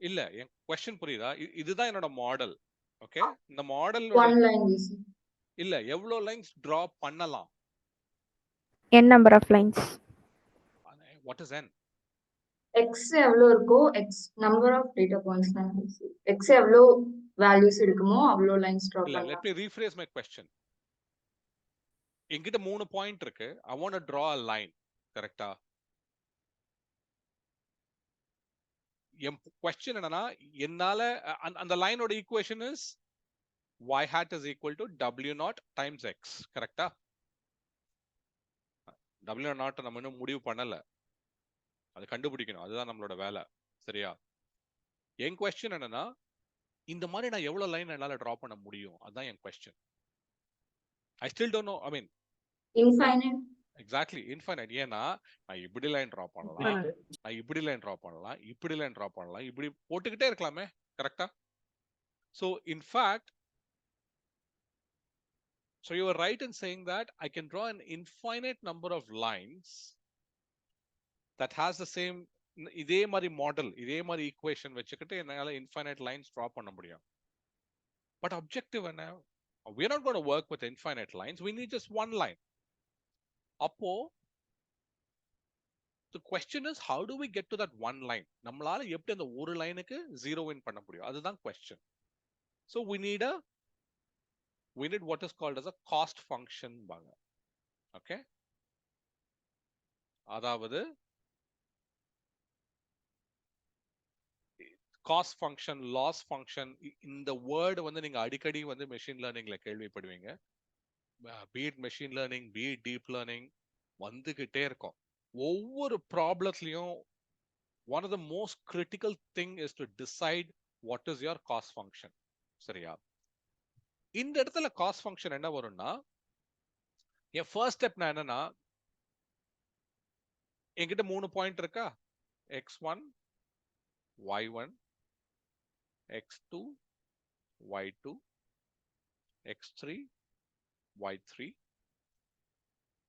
Speaker 1: இல்ல, என் கொஸ்டின் புரியுதா? இதுதான் என்னோட மாடல். ஓகே இந்த மாடல்
Speaker 2: One line VC.
Speaker 1: இல்ல எவ்வளவு லைன்ஸ் டிரா பண்ணலாம்
Speaker 5: n number of lines.
Speaker 1: What is n
Speaker 2: X எவ்வளோ இருக்கோ X number of data points தான் VC. X எவ்வளோ values இருக்குமோ அவ்வளோ lines draw
Speaker 1: இல்ல
Speaker 2: பண்ணலாம்.
Speaker 1: let me rephrase my question என்கிட்ட 3 பாயிண்ட் இருக்கு I want to draw a line கரெக்ட்டா என் question என்னன்னா என்னால அந்த லைனோட equation is y hat is equal to w naught times x கரெக்ட்டா w naught நம்ம இன்னும் முடிவு பண்ணல அது கண்டுபிடிக்கணும் அதுதான் நம்மளோட வேலை சரியா என் question என்னன்னா இந்த மாதிரி நான் எவ்வளவு லைன் என்னால டிரா பண்ண முடியும் அதான் என் question I still don't know I mean
Speaker 2: Infinite.
Speaker 1: Exactly infinite ஏன்னா நான் இப்படி லைன் டிரா பண்ணலாம் நான் இப்படி லைன் டிரா பண்ணலாம் இப்படி லைன் டிரா பண்ணலாம் இப்படி போட்டுக்கிட்டே இருக்கலாமே கரெக்டா so in fact so you are right in saying that I can draw an infinite number of lines that has the same இதே மாதிரி மாடல் இதே மாதிரி ஈக்குவேஷன் வச்சுக்கிட்டு என்னால இன்ஃபைனைட் லைன்ஸ் டிரா பண்ண முடியும் பட் objective என்ன we are not going to work with infinite lines we need just one line அப்போ the question is how do we get to that one line நம்மளால எப்படி அந்த ஒரு லைனுக்கு ஜீரோ இன் பண்ண முடியும் அதுதான் question so we need what is called as a cost function பாங்க okay அதாவது cost function loss function இந்த வேர்ட் வந்து நீங்க அடிக்கடி வந்து machine லேர்னிங்ல கேள்விப்படுவீங்க be it machine learning be it deep learning வந்துகிட்டே இருக்கும் ஒவ்வொரு ப்ராப்ளத்துலயும் one of the most critical thing is to decide what is your cost function சரியா இந்த இடத்துல காஸ்ட் ஃபங்க்ஷன் என்ன வரும்னா என் ஃபர்ஸ்ட் ஸ்டெப் நான் என்னன்னா என்கிட்ட 3 பாயிண்ட் இருக்கா x1 y1 x2 y2 x3 y3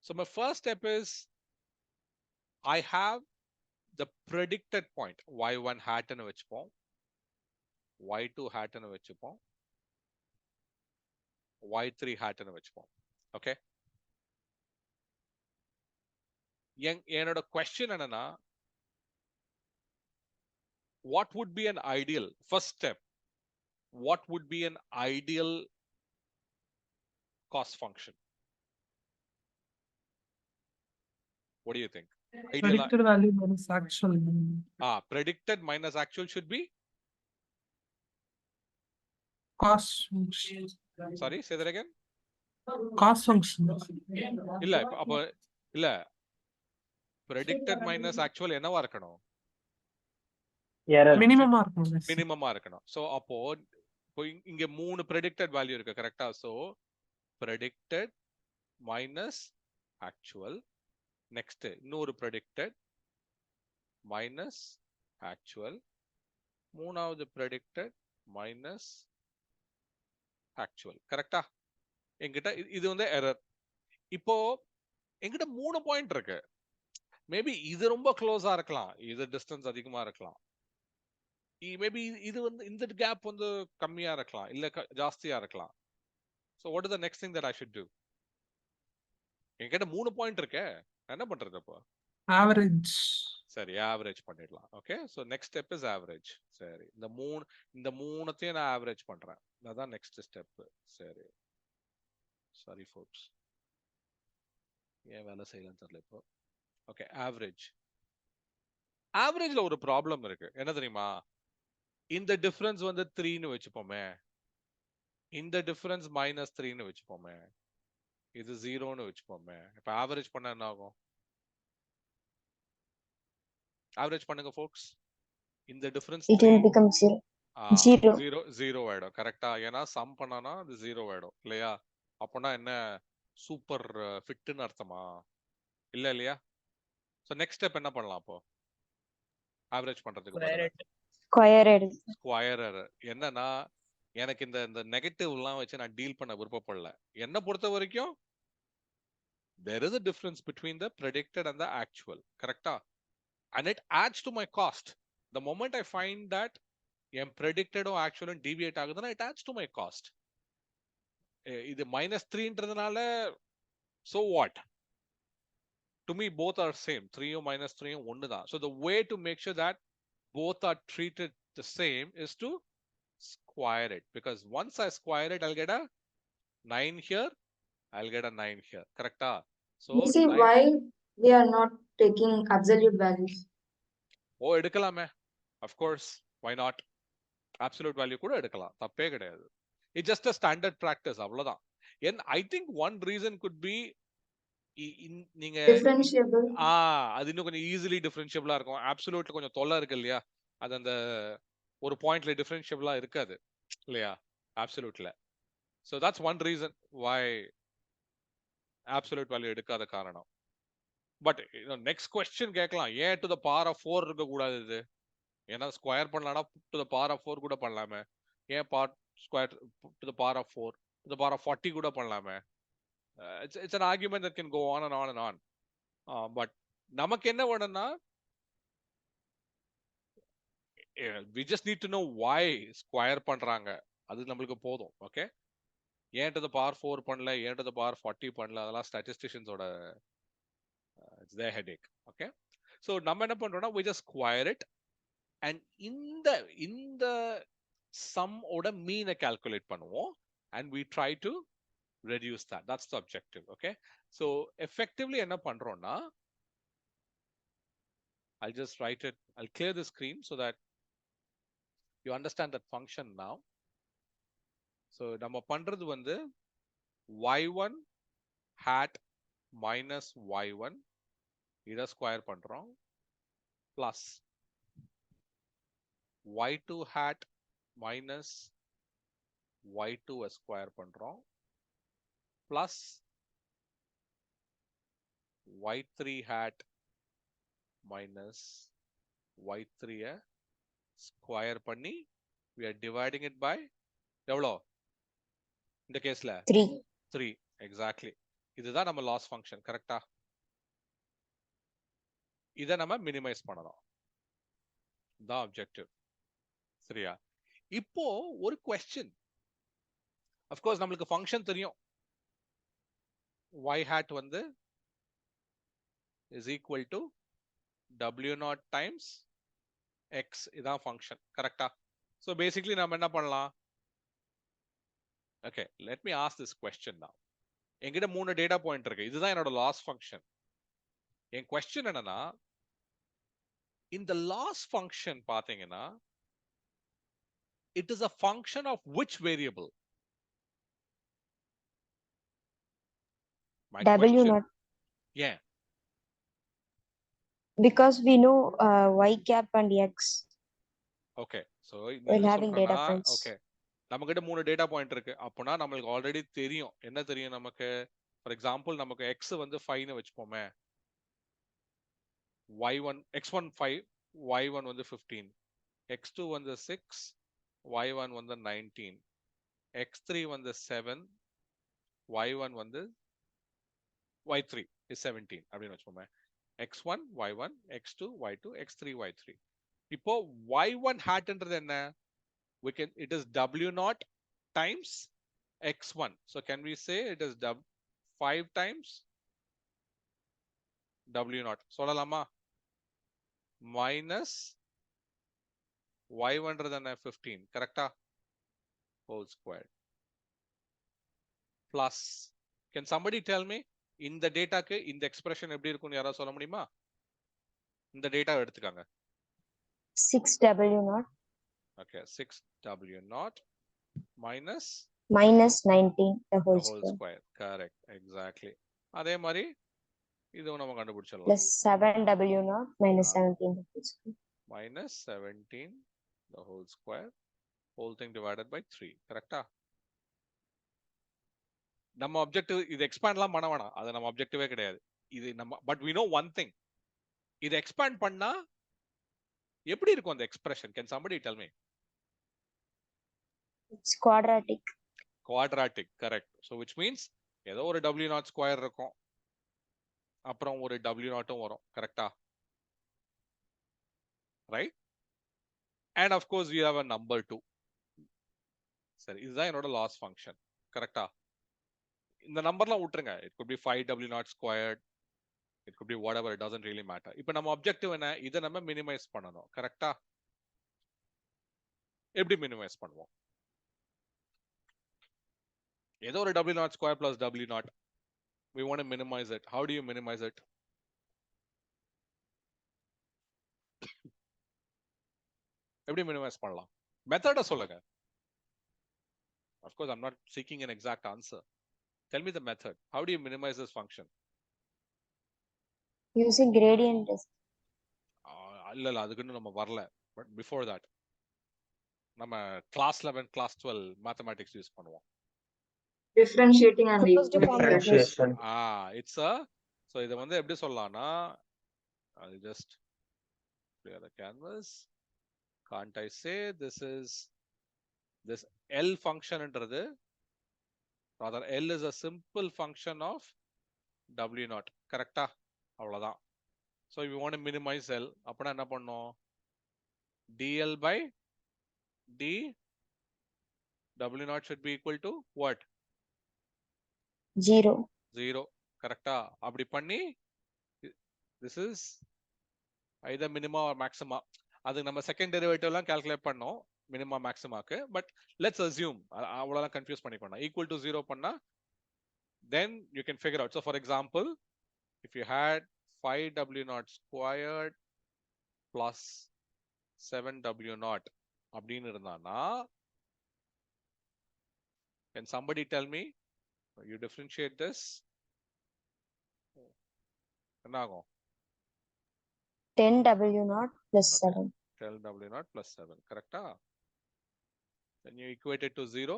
Speaker 1: so my first step is I have the predicted point y1 hat ன்னு வெச்சுப்போம் y2 hat ன்னு வெச்சுப்போம் y3 hat ன்னு வெச்சுப்போம் ஓகே என்னோட கொஸ்டின் என்னன்னா what would be an ideal first step what would be an ideal cost function what do you think ideal
Speaker 6: Predicted value minus actual.
Speaker 1: predicted minus actual should be
Speaker 6: Cost function.
Speaker 1: sorry say that again
Speaker 6: Cost function.
Speaker 1: இல்ல அப்ப இல்ல predicted minus actual என்னவா இருக்கணும்
Speaker 3: error
Speaker 6: Minimum or less.
Speaker 1: மினிமமா இருக்கணும் so அப்போ இப்போ இங்க 3 predicted value இருக்கு கரெக்ட்டா so predicted minus actual next இன்னொரு predicted minus actual மூணாவது predicted minus actual கரெக்ட்டா என்கிட்ட இது வந்து எரர் இப்போ என்கிட்ட 3 பாயிண்ட் இருக்கு மேபி இது ரொம்ப க்ளோஸா இருக்கலாம் இது டிஸ்டன்ஸ் அதிகமா இருக்கலாம் மேபி இது வந்து இந்த கேப் வந்து கம்மியா இருக்கலாம் இல்ல ஜாஸ்தியா இருக்கலாம் so what is the next thing that I should to என்கிட்ட 3 பாயிண்ட் இருக்கே என்ன பண்றது அப்போ
Speaker 6: Average.
Speaker 1: சரி ஆவரேஜ் பண்ணிடலாம் okay so next step is average சரி இந்த மூணுத்தையும் நான் ஆவரேஜ் பண்றேன் அதான் நெக்ஸ்ட் ஸ்டெப் சரி சாரி ஃபோக்ஸ் ஏன் வேலை செய்யலன்னு தெரியல இப்போ ஓகே ஆவரேஜ்ல ஒரு ப்ராப்ளம் இருக்கு என்ன தெரியுமா இந்த டிஃபரன்ஸ் வந்து 3ன்னு வெச்சுப்போமே இந்த டிஃபரன்ஸ் -3ன்னு வெச்சுப்போமே இது 0ன்னு வெச்சுப்போமே இப்ப ஆவரேஜ் பண்ணா என்ன ஆகும் ஆவரேஜ் பண்ணுங்க ஃபோக்ஸ் இந்த difference
Speaker 7: It will become zero. Zero.
Speaker 1: 0 ஆயிடும் கரெக்டா ஏன்னா சம் பண்ணானா அது 0 ஆயிடும் இல்லையா அப்பனா என்ன சூப்பர் ஃபிட்னு அர்த்தமா இல்லையா சோ நெக்ஸ்ட் ஸ்டெப் என்ன பண்ணலாம் அப்போ ஆவரேஜ் பண்றதுக்கு பதிலா
Speaker 7: Square root.
Speaker 1: ஸ்கொயர் எரர் என்னன்னா எனக்கு இந்த நெகட்டிவ் எல்லாம் வச்சு நான் டீல் பண்ண விருப்பப்படல என்ன பொறுத்த வரைக்கும் there is a difference between the predicted and the actual கரெக்டா and it adds to my cost the moment I find that என் ப்ரெடிக்டடும் ஆக்சுவலும் டிவியேட் ஆகுதுன்னா it adds to my cost. இது -3ன்றதுனால so what? To me both are same. 3 -3 ஒன்னு தான். So the way to make sure that both are treated the same is to square it, because once I square it I'll get a 9 here, I'll get a 9 here. Correct? So
Speaker 2: You see
Speaker 1: 9.
Speaker 2: why we are not taking absolute values?
Speaker 1: O எடுக்கலாமே, of course, why not? Absolute value கூட எடுக்கலாம், தப்பே கிடையாது. It's just a standard practice, அவ்வளவுதான். And I think one reason could be நீங்க
Speaker 2: Differentiable.
Speaker 1: அது இன்னும் கொஞ்சம் easily டிஃபரன்ஷியபிளா இருக்கும். அப்சல்யூட்ல கொஞ்சம் தொல்லை இருக்கு இல்லையா, அது அந்த ஒரு பாயிண்ட்ல டிஃபரன்ஷியபிளா இருக்காது இல்லையா அப்சல்யூட்ல. So that's one reason why absolute value எடுக்காத காரணம். பட் நெக்ஸ்ட் கொஸ்டின் கேட்கலாம், ஏன் டு த பவர் ஆஃப் 4 இருக்க கூடாது இது? ஏன்னா ஸ்கொயர் பண்ணலாம்னா டு த பவர் ஆஃப் 4 கூட பண்ணலாமே, ஏன் square to the power of 4 to the power of 40 கூட பண்ணலாமே? It's an argument that can go on and on and on. But நமக்கு என்ன வேணும்னா, we just need to know why square பண்றாங்க, அது நம்மளுக்கு போதும். ஓகே, ஏன் டு த பவர் 4 பண்ணல, ஏன் டு த பவர் 40 பண்ணல, அதெல்லாம் ஸ்டாட்டிஸ்டிஷியன்ஸோட it's their headache. Okay, so நம்ம என்ன பண்றோம்னா we just square it, and இந்த sum ஓட மீனை calculate பண்ணுவோம், and we try to reduce that. That's the objective. Okay, so effectively என்ன பண்றோம்னா, I'll just write it, I'll clear the screen so that you understand that function now. So நம்ம பண்றது வந்து y1 hat minus y1 இத square பண்றோம், plus y2 hat minus y2 square பண்றோம், plus y3 hat minus y3 square பண்ணி we are dividing it by எவ்வளோ இந்த கேஸ்ல 3. எக்ஸாக்ட்லி, இதுதான் நம்ம லாஸ் ஃபங்க்ஷன். கரெக்டா? இதை நம்ம மினிமைஸ் பண்ணணும், தான் ஆப்ஜெக்டிவ். சரியா? இப்போ ஒரு क्वेश्चन, of course நம்மளுக்கு ஃபங்க்ஷன் தெரியும், y hat வந்து is equal to w0 times x, இதான் ஃபங்க்ஷன். கரெக்டா? so basically நம்ம என்ன பண்ணலாம், okay, let me ask this question now. என்கிட்ட 3 டேட்டா பாயிண்ட் இருக்கு, இதுதான் என்னோட லாஸ் ஃபங்க்ஷன். என் क्वेश्चन என்னன்னா, இந்த லாஸ் ஃபங்க்ஷன் பாத்தீங்கன்னா it is a function of which variable? My question.
Speaker 7: W0.
Speaker 1: Yeah.
Speaker 7: Because we know y cap and x
Speaker 1: Okay, so
Speaker 7: while having data
Speaker 1: சொல்றேன்னா,
Speaker 7: points.
Speaker 1: okay, நம்ம கிட்ட 3 data point இருக்கு, அப்பனா நம்மளுக்கு already தெரியும், என்ன தெரியும் நமக்கு? ஃபார் எக்ஸாம்பிள் நமக்கு x வந்து 5 னு வெச்சுப்போமே, y1 x1 5, y1 வந்து 15, x2 வந்து 6, y1 வந்து 19, x3 வந்து 7, y1 வந்து y3 is 17 அப்படின்னு வெச்சுப்போமே. x1 y1, x2 y2, x3 y3. இப்போ y1 hatன்றது என்ன? it is w0 times x1. So can we say it is 5 times w0? சொல்லலாமா? minus y1 ன்றது என்ன? 15. கரெக்டா? whole squared plus, can somebody tell me இந்த டேட்டாக்கு இந்த expression எப்படி இருக்கும்னு யாராவது சொல்ல முடியுமா? இந்த data எடுத்துக்காங்க.
Speaker 7: 6w0
Speaker 1: okay, 6w0 minus
Speaker 7: 19 the whole
Speaker 1: whole
Speaker 7: square
Speaker 1: square. Correct, exactly. அதே மாதிரி இதுவும் நம்ம கண்டுபிடிச்சிடலாம்,
Speaker 7: plus 7w0 minus 17 the whole square.
Speaker 1: minus 17 the whole square, whole thing divided by 3. கரெக்டா? நம்ம ஆப்ஜெக்டிவ் இது எக்ஸ்பேண்ட்லாம் பண்ண வேணாம், அது நம்ம ஆப்ஜெக்டிவே கிடையாது. இது நம்ம, but we know one thing, இது எக்ஸ்பேண்ட் பண்ணா எப்படி இருக்கும் அந்த expression? Can somebody tell me?
Speaker 7: It's quadratic.
Speaker 1: Quadratic, correct. So which means ஏதோ ஒரு w0 ஸ்கொயர் இருக்கும், அப்புறம் ஒரு w0 வரும். கரெக்டா? Right? and of course we have a number 2. சரி, இதுதான் என்னோட லாஸ் ஃபங்க்ஷன். கரெக்டா? இந்த நம்பர்லாம் விட்டுருங்க. It could be 5w0 squared, it could be whatever, it doesn't really matter. இப்போ நம்ம objective என்ன? இதை நம்ம மினிமைஸ் பண்ணணும். கரெக்டா? எப்படி மினிமைஸ் பண்ணுவோம்? ஏதோ ஒரு w0 square plus w0, we want to minimize it. How do you minimize it? எப்படி மினிமைஸ் பண்ணலாம்? மெத்தட சொல்லுங்க. Of course, I'm not seeking an exact answer. Tell me the method. How do you minimize this function?
Speaker 7: Using gradient descent.
Speaker 1: இல்ல அதுக்குன்னு நம்ம வரல. But before that, நம்ம class 11, class 12 mathematics use பண்ணுவோம்.
Speaker 2: Differentiating and
Speaker 7: Closed form.
Speaker 4: Differentiation.
Speaker 1: It's a, so இதை வந்து எப்படி சொல்லலாம்னா, I'll just clear the canvas. Can't I say this is this L function-ன்றது, rather L is a simple function of W0. கரெக்டா? அவ்வளவுதான். So if you want to minimize L, அப்படின்னா என்ன பண்ணோம்? dl by d W0 should be equal to what?
Speaker 7: 0.
Speaker 1: 0. கரெக்டா? அப்படி பண்ணி this is either minima or maxima. அது நம்ம செகண்ட் டெரிவேட்டிவ்லாம் கால்குலேட் பண்ணோம் மினிமா மேக்ஸிமாக்கு. பட் லெட்ஸ் அஸ்யூம் அவ்வளோலாம் கன்ஃபியூஸ் பண்ணிக்கணும். ஈக்குவல் டு 0 பண்ணா then you can figure out. So for example, if you had 5w0 squared plus 7w0 அப்படின்னு இருந்தானா, can somebody tell me, you differentiate this, என்ன ஆகும்?
Speaker 7: 10w0 plus
Speaker 1: Okay.
Speaker 7: 7.
Speaker 1: 12w0 plus 7. கரெக்டா? Then you equate it to 0.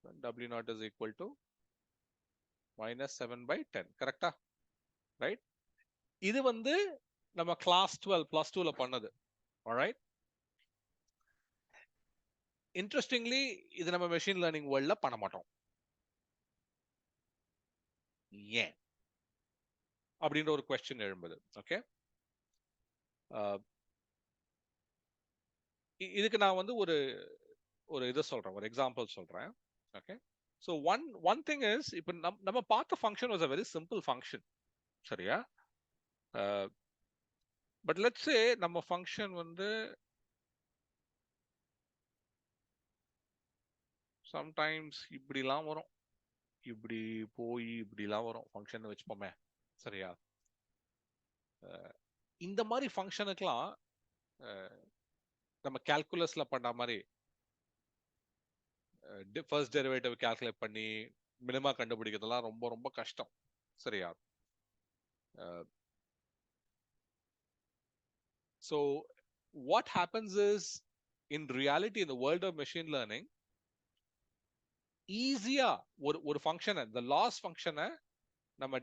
Speaker 1: Then w0 is equal to minus 7 by 10. கரெக்டா? Right? இது வந்து நம்ம class 12 plus 2ல பண்ணது. Alright? Interestingly, இது நம்ம machine learning worldல பண்ண மாட்டோம். ஏன் அப்படின்ற ஒரு question எழும்புது. ஓகே, இதுக்கு நான் வந்து ஒரு ஒரு இதை சொல்றேன், ஒரு எக்ஸாம்பிள் சொல்றேன். Okay, so one thing is, இப்போ நம்ம பார்த்த function was a very simple function, சரியா? பட் லெட்ஸ் சே நம்ம ஃபங்க்ஷன் வந்து சம்டைம்ஸ் இப்படிலாம் வரும், இப்படி போய் இப்படிலாம் வரும் ஃபங்க்ஷன் வச்சுப்போமே, சரியா? இந்த மாதிரி ஃபங்க்ஷனுக்கெல்லாம் நம்ம கால்குலஸ்ல பண்ண மாதிரி ஃபர்ஸ்ட் டெரிவேட்டிவ் கால்குலேட் பண்ணி மினிமா கண்டுபிடிக்கிறதுலாம் ரொம்ப ரொம்ப கஷ்டம், சரியா? So what happens is, in reality, in the world of machine learning, ஈஸியா ஒரு ஃபங்க்ஷனை, the loss ஃபங்க்ஷனை நம்ம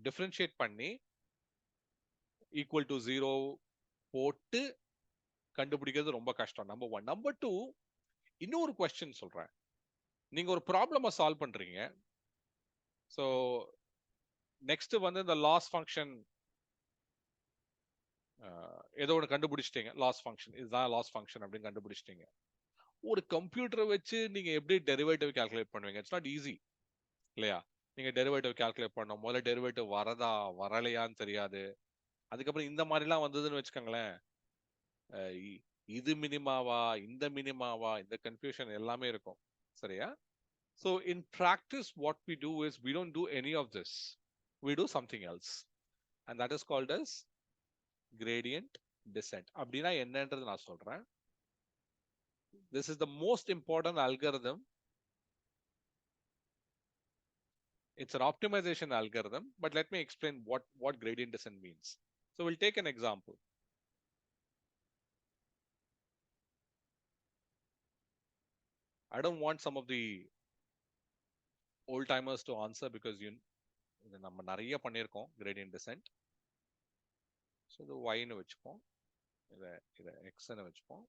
Speaker 1: டிஃபரன்ஷியேட் பண்ணி ஈக்குவல் டு 0 போட்டு கண்டுபிடிக்கிறது ரொம்ப கஷ்டம். நம்பர் 1. நம்பர் 2, இன்னொரு கொஸ்டின் சொல்றேன். நீங்க ஒரு ப்ராப்ளமை சால்வ் பண்றீங்க. ஸோ நெக்ஸ்ட் வந்து இந்த லாஸ் ஃபங்க்ஷன் ஏதோ ஒன்று கண்டுபிடிச்சிட்டீங்க, லாஸ் ஃபங்க்ஷன் இதுதான் லாஸ் ஃபங்க்ஷன் அப்படின்னு கண்டுபிடிச்சிட்டீங்க. ஒரு கம்ப்யூட்டரை வச்சு நீங்க எப்படி டெரிவேட்டிவ் கால்குலேட் பண்ணுவீங்க? இட்ஸ் நாட் ஈஸி, இல்லையா? நீங்க டெரிவேட்டிவ் கால்குலேட் பண்ணணும், முதல்ல டெரிவேட்டிவ் வரதா வரலையான்னு தெரியாது. அதுக்கப்புறம் இந்த மாதிரிலாம் வந்ததுன்னு வச்சுக்கோங்களேன், இது மினிமாவா இந்த மினிமாவா, இந்த கன்ஃபியூஷன் எல்லாமே இருக்கும், சரியா? So in practice what we do is, we don't do any of this, we do something else, and that is called as gradient descent. அப்படின்னா என்னன்றது நான் சொல்றேன். This is the most important algorithm. It's an optimization algorithm, but let me explain what gradient descent means. So we'll take an example. I don't want some of the old timers to answer because நம்ம நிறைய பண்ணியிருக்கோம் gradient descent. So இது y ன்னு வச்சுப்போம், இதை x ன்னு வச்சுப்போம்.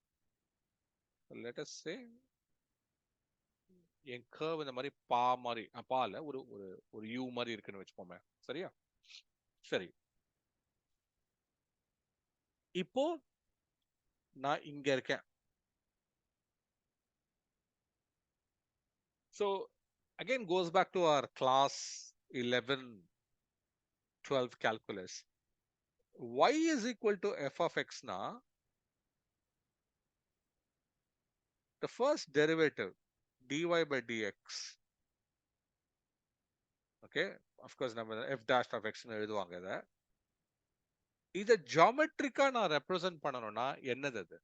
Speaker 1: Let us say என் curve இந்த மாதிரி பால ஒரு u மாதிரி இருக்குன்னு வச்சுப்போமே, சரியா? சரி, இப்போ நான் இங்க இருக்கேன். So again goes back to our class 11 12 calculus. Y is equal to f of x na the first derivative dy by dx, okay, of course நம்ம f dash of x னு எழுதுவாங்க. இத ஜியோமெட்ரிக்கா நான் ரெப்ரசன்ட் பண்ணனும்னா என்னது அது?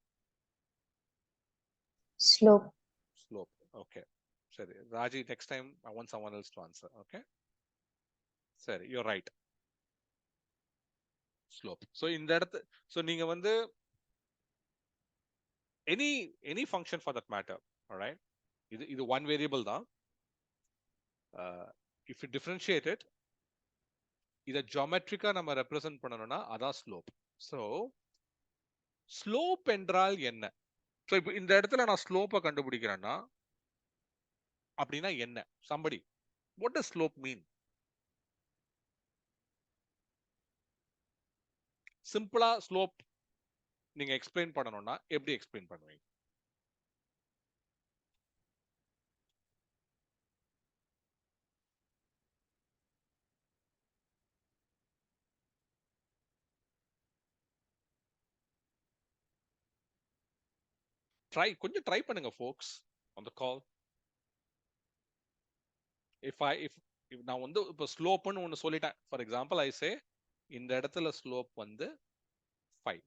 Speaker 7: Slope.
Speaker 1: Slope. Okay. சரி Raji, next time I want someone else to answer. Okay, சரி, you're right. Slope. So இந்த இடத்து, so நீங்க வந்து any function for that matter, all right, இது one variable தான். If you differentiate it, இத ஜியோமெட்ரிக்கா நம்ம ரெப்ரசன்ட் பண்ணனும்னா அதான் ஸ்லோப். So ஸ்லோப் என்றால் என்ன? So இப்போ இந்த இடத்துல நான் ஸ்லோப்பை கண்டுபிடிக்கிறேன்னா அப்படின்னா என்ன? somebody, what does slope mean? சிம்பிளா ஸ்லோப் நீங்க எக்ஸ்பிளைன் பண்ணனும்னா எப்படி எக்ஸ்பிளைன் பண்ணுவீங்க? கொஞ்சம் ட்ரை பண்ணுங்க folks on the call. if நான் வந்து இப்போ ஸ்லோப்னு ஒன்னு சொல்லிட்டேன், ஃபார் எக்ஸாம்பிள் ஐ சே இந்த இடத்துல ஸ்லோப் வந்து 5,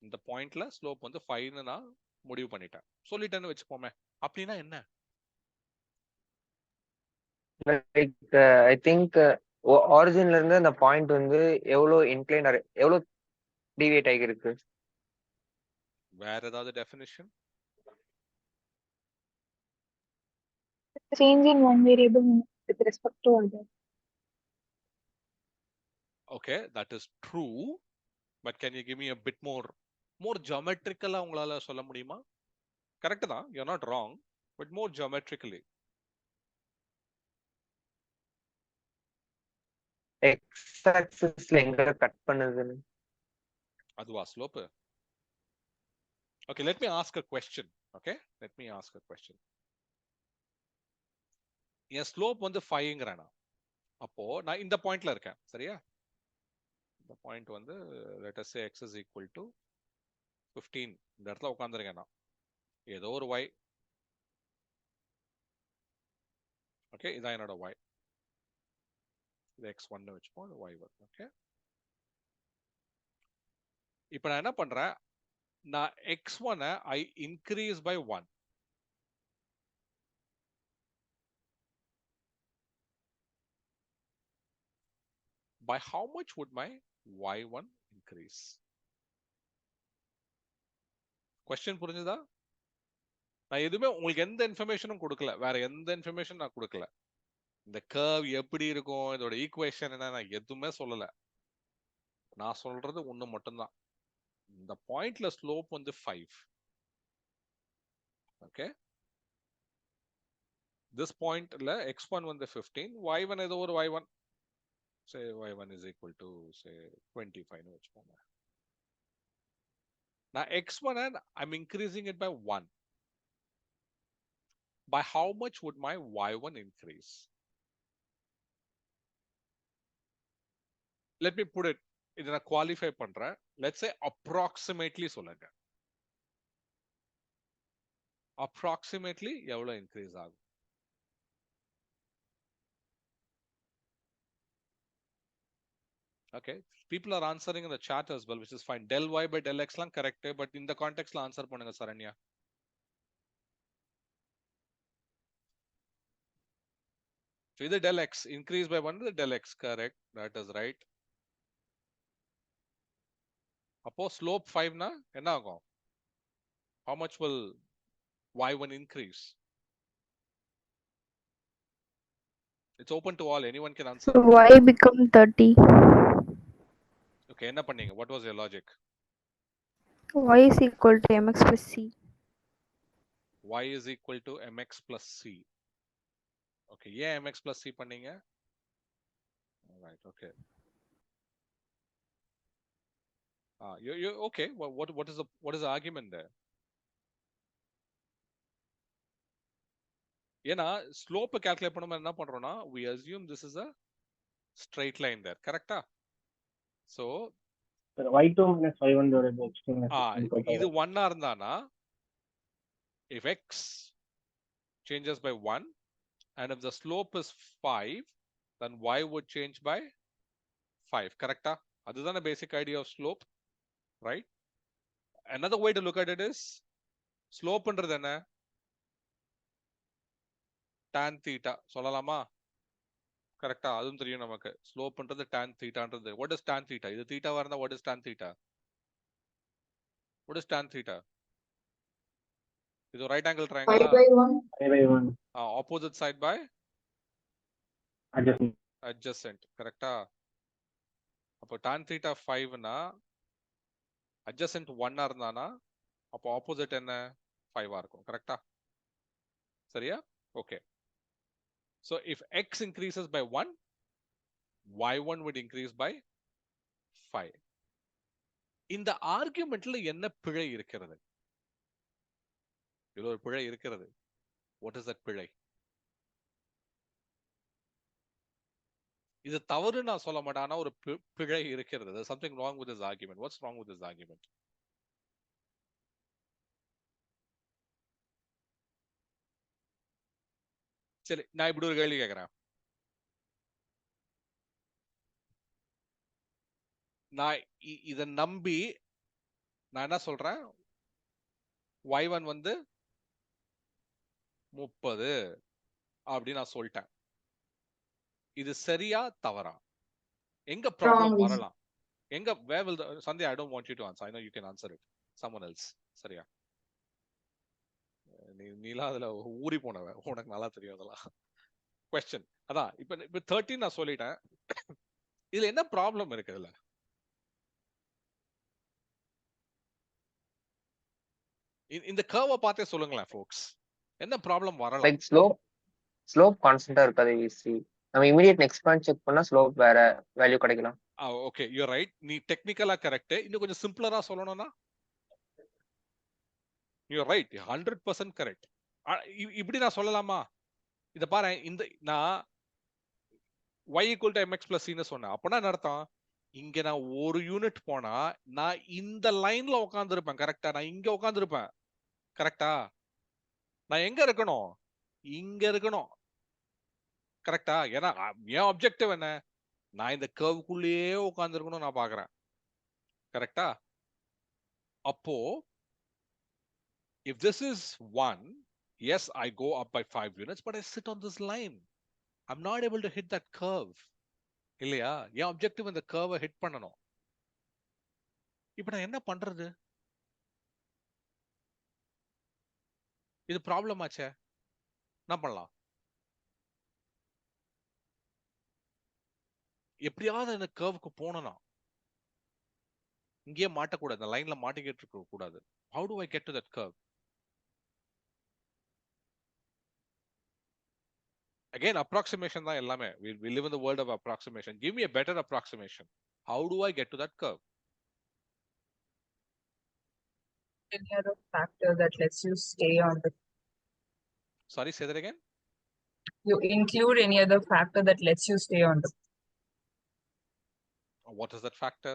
Speaker 1: இந்த பாயிண்ட்ல ஸ்லோப் வந்து 5ன்னு நான் முடிவு பண்ணிட்டேன், சொல்லிட்டேன்னு வச்சுப்போமே, அப்படின்னா என்ன?
Speaker 4: லைக் ஐ திங்க் ஆரிஜின்ல இருந்து அந்த பாயிண்ட் வந்து எவ்வளவு இன்க்ளைன் எவ்வளவு டிவியேட் ஆகிருக்கு.
Speaker 1: வேற ஏதாவது definition?
Speaker 8: Change in one variable with respect to other.
Speaker 1: Okay, that is true, but can you give me a bit more geometrically உங்களால சொல்ல முடியுமா? கரெக்ட் தான், you're not wrong, but more geometrically.
Speaker 4: X ஆக்சிஸ்ல எங்க cut பண்ணுதுன்னு.
Speaker 1: அதுவா slope? Okay, let me ask a question. Okay, let me ask a question. N slope வந்து 5ங்கறானா, அப்போ நான் இந்த பாயிண்ட்ல இருக்கேன், சரியா? இந்த பாயிண்ட் வந்து let us say x is equal to 15, இந்த இடத்துல உட்கார்ந்திருக்கேன் நான், ஏதோ ஒரு y, ஓகே, இதான் என்னோட y, இது x1 னு வெச்சுப்போம், இது y1. ஓகே, இப்போ நான் என்ன பண்றேன், நான் x1 I increase by 1. By how much would my y1 increase? Question புரிஞ்சுதா? நான் எதுவுமே உங்களுக்கு எந்த இன்ஃபர்மேஷனும் கொடுக்கல, வேற எந்த இன்ஃபர்மேஷன் நான் கொடுக்கல. இந்த கர்வ் எப்படி இருக்கும், இதோட ஈக்குவேஷன் என்ன, நான் எதுவுமே சொல்லல. நான் சொல்றது ஒண்ணு மட்டும்தான், இந்த பாயிண்ட்ல ஸ்லோப் வந்து 5. ஓகே, this பாயிண்ட்ல x1 வந்து 15, y1 ஏதோ ஒரு y1, say y1 is equal to say 25 னு வெச்சுப்போம். நான் x1 and I'm increasing it by 1. By how much would my y1 increase? Let me put it, இத நான் குவாலிஃபை பண்றேன். Let's say approximately சொல்லுங்க, approximately எவ்வளவு இன்க்ரீஸ் ஆகும்? Okay, people are answering in the chat as well, which is fine. Del y by del x லாம் correct, but இந்த கான்டெக்ஸ்ட்ல answer பண்ணுங்க Saranya. So இது del x increase by 1, இது del x, correct, that is right. அப்போ slope 5 னா என்ன ஆகும்? How much will y1 increase? It's open to all, anyone can answer.
Speaker 5: So y become 30.
Speaker 1: Okay, என்ன பண்ணீங்க? What was your logic?
Speaker 5: Y is equal to mx plus c.
Speaker 1: Y is equal to mx plus c. Okay, ஏன் mx plus c பண்ணீங்க? Right, okay. You okay? What is the argument there? ஏன்னா ஸ்லோப்பை calculate பண்ணும்போது என்ன பண்றோம்னா we assume this is a straight line there, கரெக்டா? So
Speaker 3: y2 minus y1 divided by x2 minus
Speaker 1: இப்போ
Speaker 3: x1
Speaker 1: இது 1 இருந்தானா if x changes by 1 and if the slope is 5 then y would change by 5, கரெக்டா? அதுதான basic idea of slope, right? Another way to look at it is slope ன்றது என்ன? tan theta சொல்லலாமா? கரெக்டா? அதுவும் தெரியும் நமக்கு. ஸ்லோப் ன்றது tan thetaன்றது. What is tan theta? இது தீட்டாவா இருந்தா what is tan theta? What is tan theta? இது right angle
Speaker 2: 5
Speaker 1: triangle.
Speaker 2: by 1.
Speaker 3: 5 by 1
Speaker 1: Opposite side by
Speaker 3: adjacent.
Speaker 1: adjacent, கரெக்டா? அப்போ tan theta 5 னா adjacent 1 இருந்தானா அப்போ opposite என்ன 5 இருக்கும், கரெக்டா? சரியா? Okay. So if x increases by 1, y1 would increase by 5. இந்த ஆர்குமெண்ட்ல என்ன பிழை இருக்கிறது? இதுல ஒரு பிழை இருக்கிறது. What is that பிழை? இது தவறு நான் சொல்ல மாட்டேன், ஆனா ஒரு பிழை இருக்கிறது. There's something wrong with this argument. What's wrong with this argument? சரி, நான் இப்படி ஒரு கேள்வி கேட்கிறேன். நான் இத நம்பி நான் என்ன சொல்றேன்? y1 வந்து 30 அப்படி நான் சொல்லிட்டேன். இது சரியா தவறா? எங்க ப்ராப்ளம் வரலாம்? எங்க where will the Sandhya, I don't want you to answer. I know you can answer it. Someone else. சரியா? நீலாம் அதுல ஊறி போனவ, உனக்கு நல்லா தெரியும் அதெல்லாம். கொஸ்டின் அதான் இப்ப 13 நான் சொல்லிட்டேன். இதுல என்ன ப்ராப்ளம் இருக்கு? இதுல இந்த கர்வை பார்த்தே சொல்லுங்களேன் folks. என்ன ப்ராப்ளம் வரலாம்?
Speaker 4: லைக் ஸ்லோப் கான்ஸ்டன்டா இருக்காது ஈஸி. நம்ம இமிடியேட் நெக்ஸ்ட் பாயிண்ட் செக் பண்ணா ஸ்லோப் வேற வேல்யூ கிடைக்கலாம்.
Speaker 1: Okay, you right. நீ டெக்னிக்கலா கரெக்ட். இன்னும் கொஞ்சம் சிம்பிளரா சொல்லணும்னா யூ ரைட், 100% கரெக்ட். இப்படி நான் சொல்லலாமா? இத பாரு, இந்த நான் y = mx + c ன்னு சொன்னேன். அப்பனா என்ன அர்த்தம்? இங்க நான் ஒரு யூனிட் போனா நான் இந்த லைன்ல உட்கார்ந்திருப்பேன், கரெக்டா? நான் இங்க உட்கார்ந்திருப்பேன், கரெக்டா? நான் எங்க இருக்கணும்? இங்க இருக்கணும், கரெக்டா? ஏன்னா என் ஆப்ஜெக்டிவ் என்ன? நான் இந்த கர்வுக்குள்ளேயே உட்கார்ந்திருக்கணும் நான் பாக்குறேன், கரெக்டா? அப்போ if this is 1, yes, I go up by 5 units, but I sit on this line. I'm not able to hit that curve. இல்லையா? என் ஆப்ஜெக்டிவ் இந்த கர்வை ஹிட் பண்ணணும். இப்போ நான் என்ன பண்றது? இது ப்ராப்ளம் ஆச்சே. என்ன பண்ணலாம்? எப்படியாவது இந்த கர்வுக்கு போகணும். இங்கேயே மாட்டக்கூடாது, இந்த லைன்ல மாட்டிக்கிட்டு இருக்க கூடாது. How do I get to that curve? Again, approximation தான் எல்லாமே. We live in the world of approximation. Give me a better approximation. How do I get to that curve?
Speaker 9: Any other factor that lets you stay on the.
Speaker 1: Sorry, say that again.
Speaker 9: You include any other factor that lets you stay on the.
Speaker 1: What is that factor?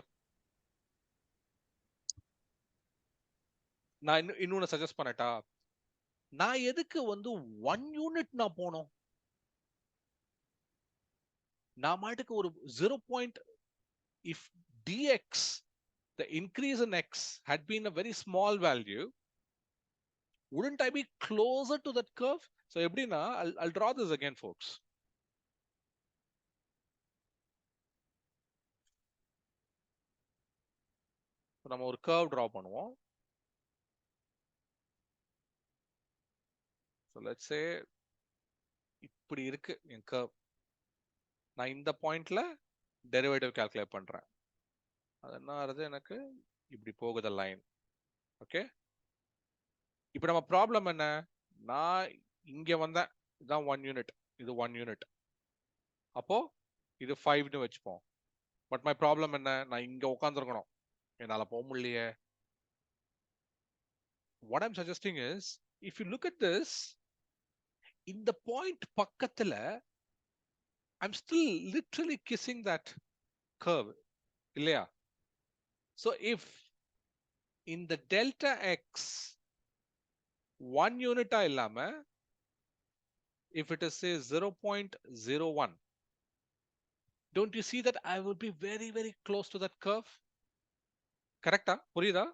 Speaker 1: நான் இன்னொன்னு suggest பண்ணட்டா? நான் எதுக்கு வந்து 1 unit நான் போனோம்? நான் மாட்டுக்கு ஒரு 0. If dx, the increase in x had been a very small value, wouldn't I be closer to that curve? So எப்படின்னா, I'll draw this again, folks. நம்ம ஒரு curve draw பண்ணுவோம். So let's say இப்படி இருக்கு என் curve. நான் இந்த பாயிண்ட்ல derivative calculate பண்றேன். அது என்ன ஆகுது? எனக்கு இப்படி போகுது லைன். ஓகே, இப்போ நம்ம ப்ராப்ளம் என்ன? நான் இங்க வந்தேன், இதுதான் 1 யூனிட், இது 1 யூனிட். அப்போ இது 5ன்னு வச்சுப்போம். பட் மை ப்ராப்ளம் என்ன? நான் இங்க உட்காந்துருக்கணும், என்னால போக முடியலையே. What I'm suggesting is, if you look at this, in the point பக்கத்துல, I'm still literally kissing that curve. இல்லையா? So if in the delta x 1 unit இல்லாம, if it is say 0.01, don't you see that I will be very, very close to that curve? Correcta? புரியுதா?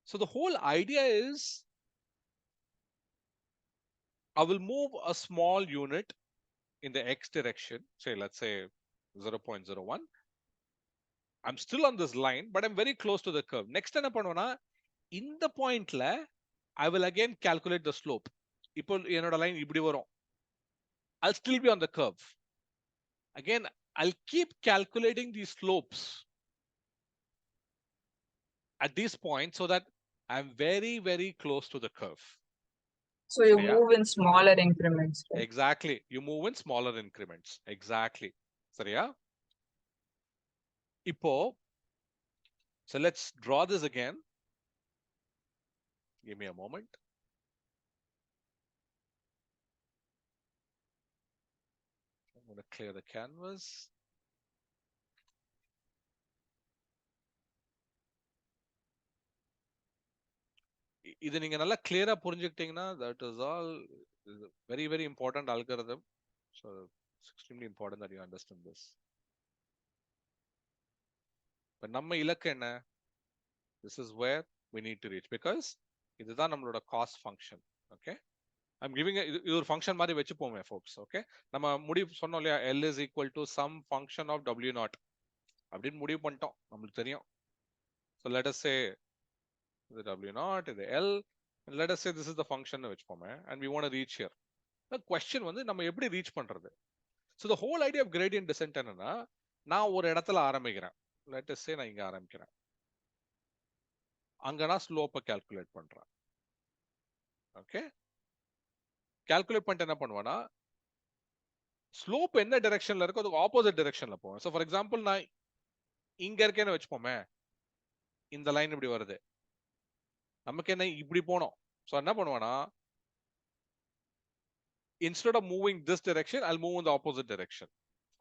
Speaker 1: So the whole idea is, I will move a small unit in the x direction, say let's say 0.01. I'm still on this line, but I'm very close to the curve. Next என்ன பண்ணுவேன்னா, இந்த பாயிண்ட்ல I will again calculate the slope. இப்போ என்னோட line இப்படி வரும். I'll still be on the curve. Again, I'll keep calculating these slopes at these points so that I'm very, very close to the curve.
Speaker 9: So you
Speaker 1: சரியா?
Speaker 9: move in smaller increments, right?
Speaker 1: Exactly. You move in smaller increments. Exactly. சரியா? இப்போ, so let's draw this again. Give me a moment. I'm going to clear the canvas. இது நீங்க நல்லா கிளியரா புரிஞ்சுக்கிட்டீங்கன்னா, that is all very, very important algorithm. So it's extremely important that you understand this. இப்ப நம்ம இலக்கு என்ன? This is where we need to reach, because இதுதான் நம்மளோட cost function. Okay, I'm giving இது ஒரு ஃபங்க்ஷன் மாதிரி வச்சுப்போமே folks. Okay, நம்ம முடிவு சொன்னோம் இல்லையா, L is equal to some function of W naught அப்படின்னு முடிவு பண்ணிட்டோம், நம்மளுக்கு தெரியும். So let us say the W naught is the L, and let us say this is the function வச்சுப்போமே, and we want to reach here. The question வந்து நம்ம எப்படி reach பண்றது? So the whole idea of gradient descent என்னன்னா, நான் ஒரு இடத்துல ஆரம்பிக்கிறேன். Let us say நான் இங்க ஆரம்பிக்கிறேன். அங்க நான் ஸ்லோப்பை கால்குலேட் பண்றேன். ஓகே, கால்குலேட் பண்ணிட்டு என்ன பண்ணுவேன்னா, ஸ்லோப் என்ன டைரக்ஷன்ல இருக்கோ அதுக்கு ஆப்போசிட் டைரக்ஷன்ல போவேன். ஸோ ஃபார் எக்ஸாம்பிள் நான் இங்க இருக்கேன்னு வச்சுப்போமே, இந்த லைன் இப்படி வருது, நமக்கு என்ன இப்படி போனோம். ஸோ என்ன பண்ணுவேன்னா, instead of moving this direction, I'll move in the opposite direction.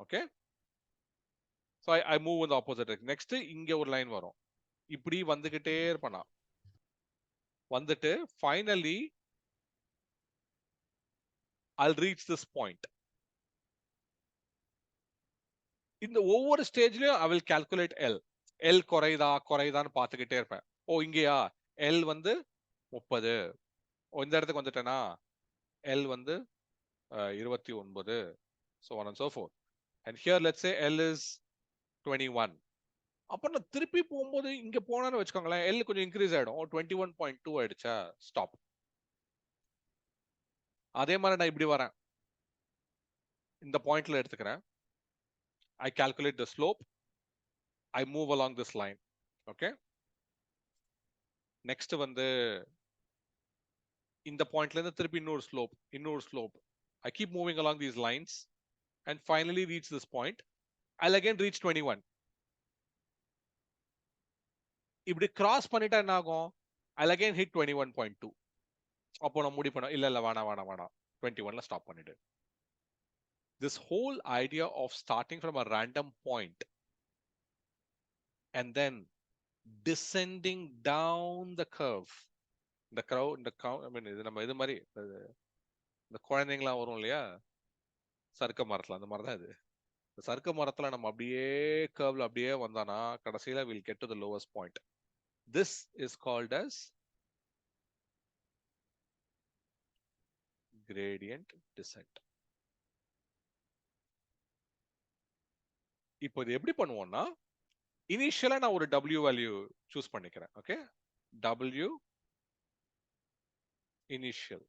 Speaker 1: Okay, so I move in the opposite direction. Next இங்க ஒரு லைன் வரும், இப்படி வந்துகிட்டே இருப்பேன். வந்துட்டு finally I'll reach this point. இந்த ஒவ்வொரு ஸ்டேஜ்லயும் I will calculate L. L குறையுதான்னு பார்த்துக்கிட்டே இருப்பேன். ஓ இங்கயா L வந்து 30, இந்த இடத்துக்கு வந்துட்டேன்னா L வந்து 29, so on and so forth. And here let's say L is 21. அப்ப நான் திருப்பி போகும்போது இங்க போனான்னு வச்சுக்கோங்களேன், L கொஞ்சம் இன்க்ரீஸ் ஆயிடும். 21.2 ஆயிடுச்சா, ஸ்டாப். அதே மாதிரி நான் இப்படி வரேன், இந்த பாயிண்ட்ல எடுத்துக்கிறேன். I calculate the slope. I move along this line. Okay. Next வந்து இந்த பாயிண்ட்ல இருந்து திருப்பி இன்னொரு slope. I keep moving along these lines and finally reach this point. I'll again reach 21. இப்படி கிராஸ் பண்ணிட்டா என்ன ஆகும்? I'll again hit 21.2. அப்போ நான் முடிவு பண்ண இல்ல வேணாம் 21ல ஸ்டாப் பண்ணிடு. This whole idea of starting from a random point and then descending down the curve, I mean இது நம்ம இது மாதிரி இந்த குழந்தைங்களாம் வரும் இல்லையா சறுக்க மரத்துல, அந்த மாதிரி தான் இது. சறுக்க மரத்துல நம்ம அப்படியே கர்வ்ல அப்படியே வந்தானா கடைசியில we'll get to the lowest point. This is called as gradient descent. இப்போ இது எப்படி பண்ணுவோம்னா, இனிஷியலா நான் ஒரு W வேல்யூ சூஸ் பண்ணிக்கிறேன். Okay, W initial.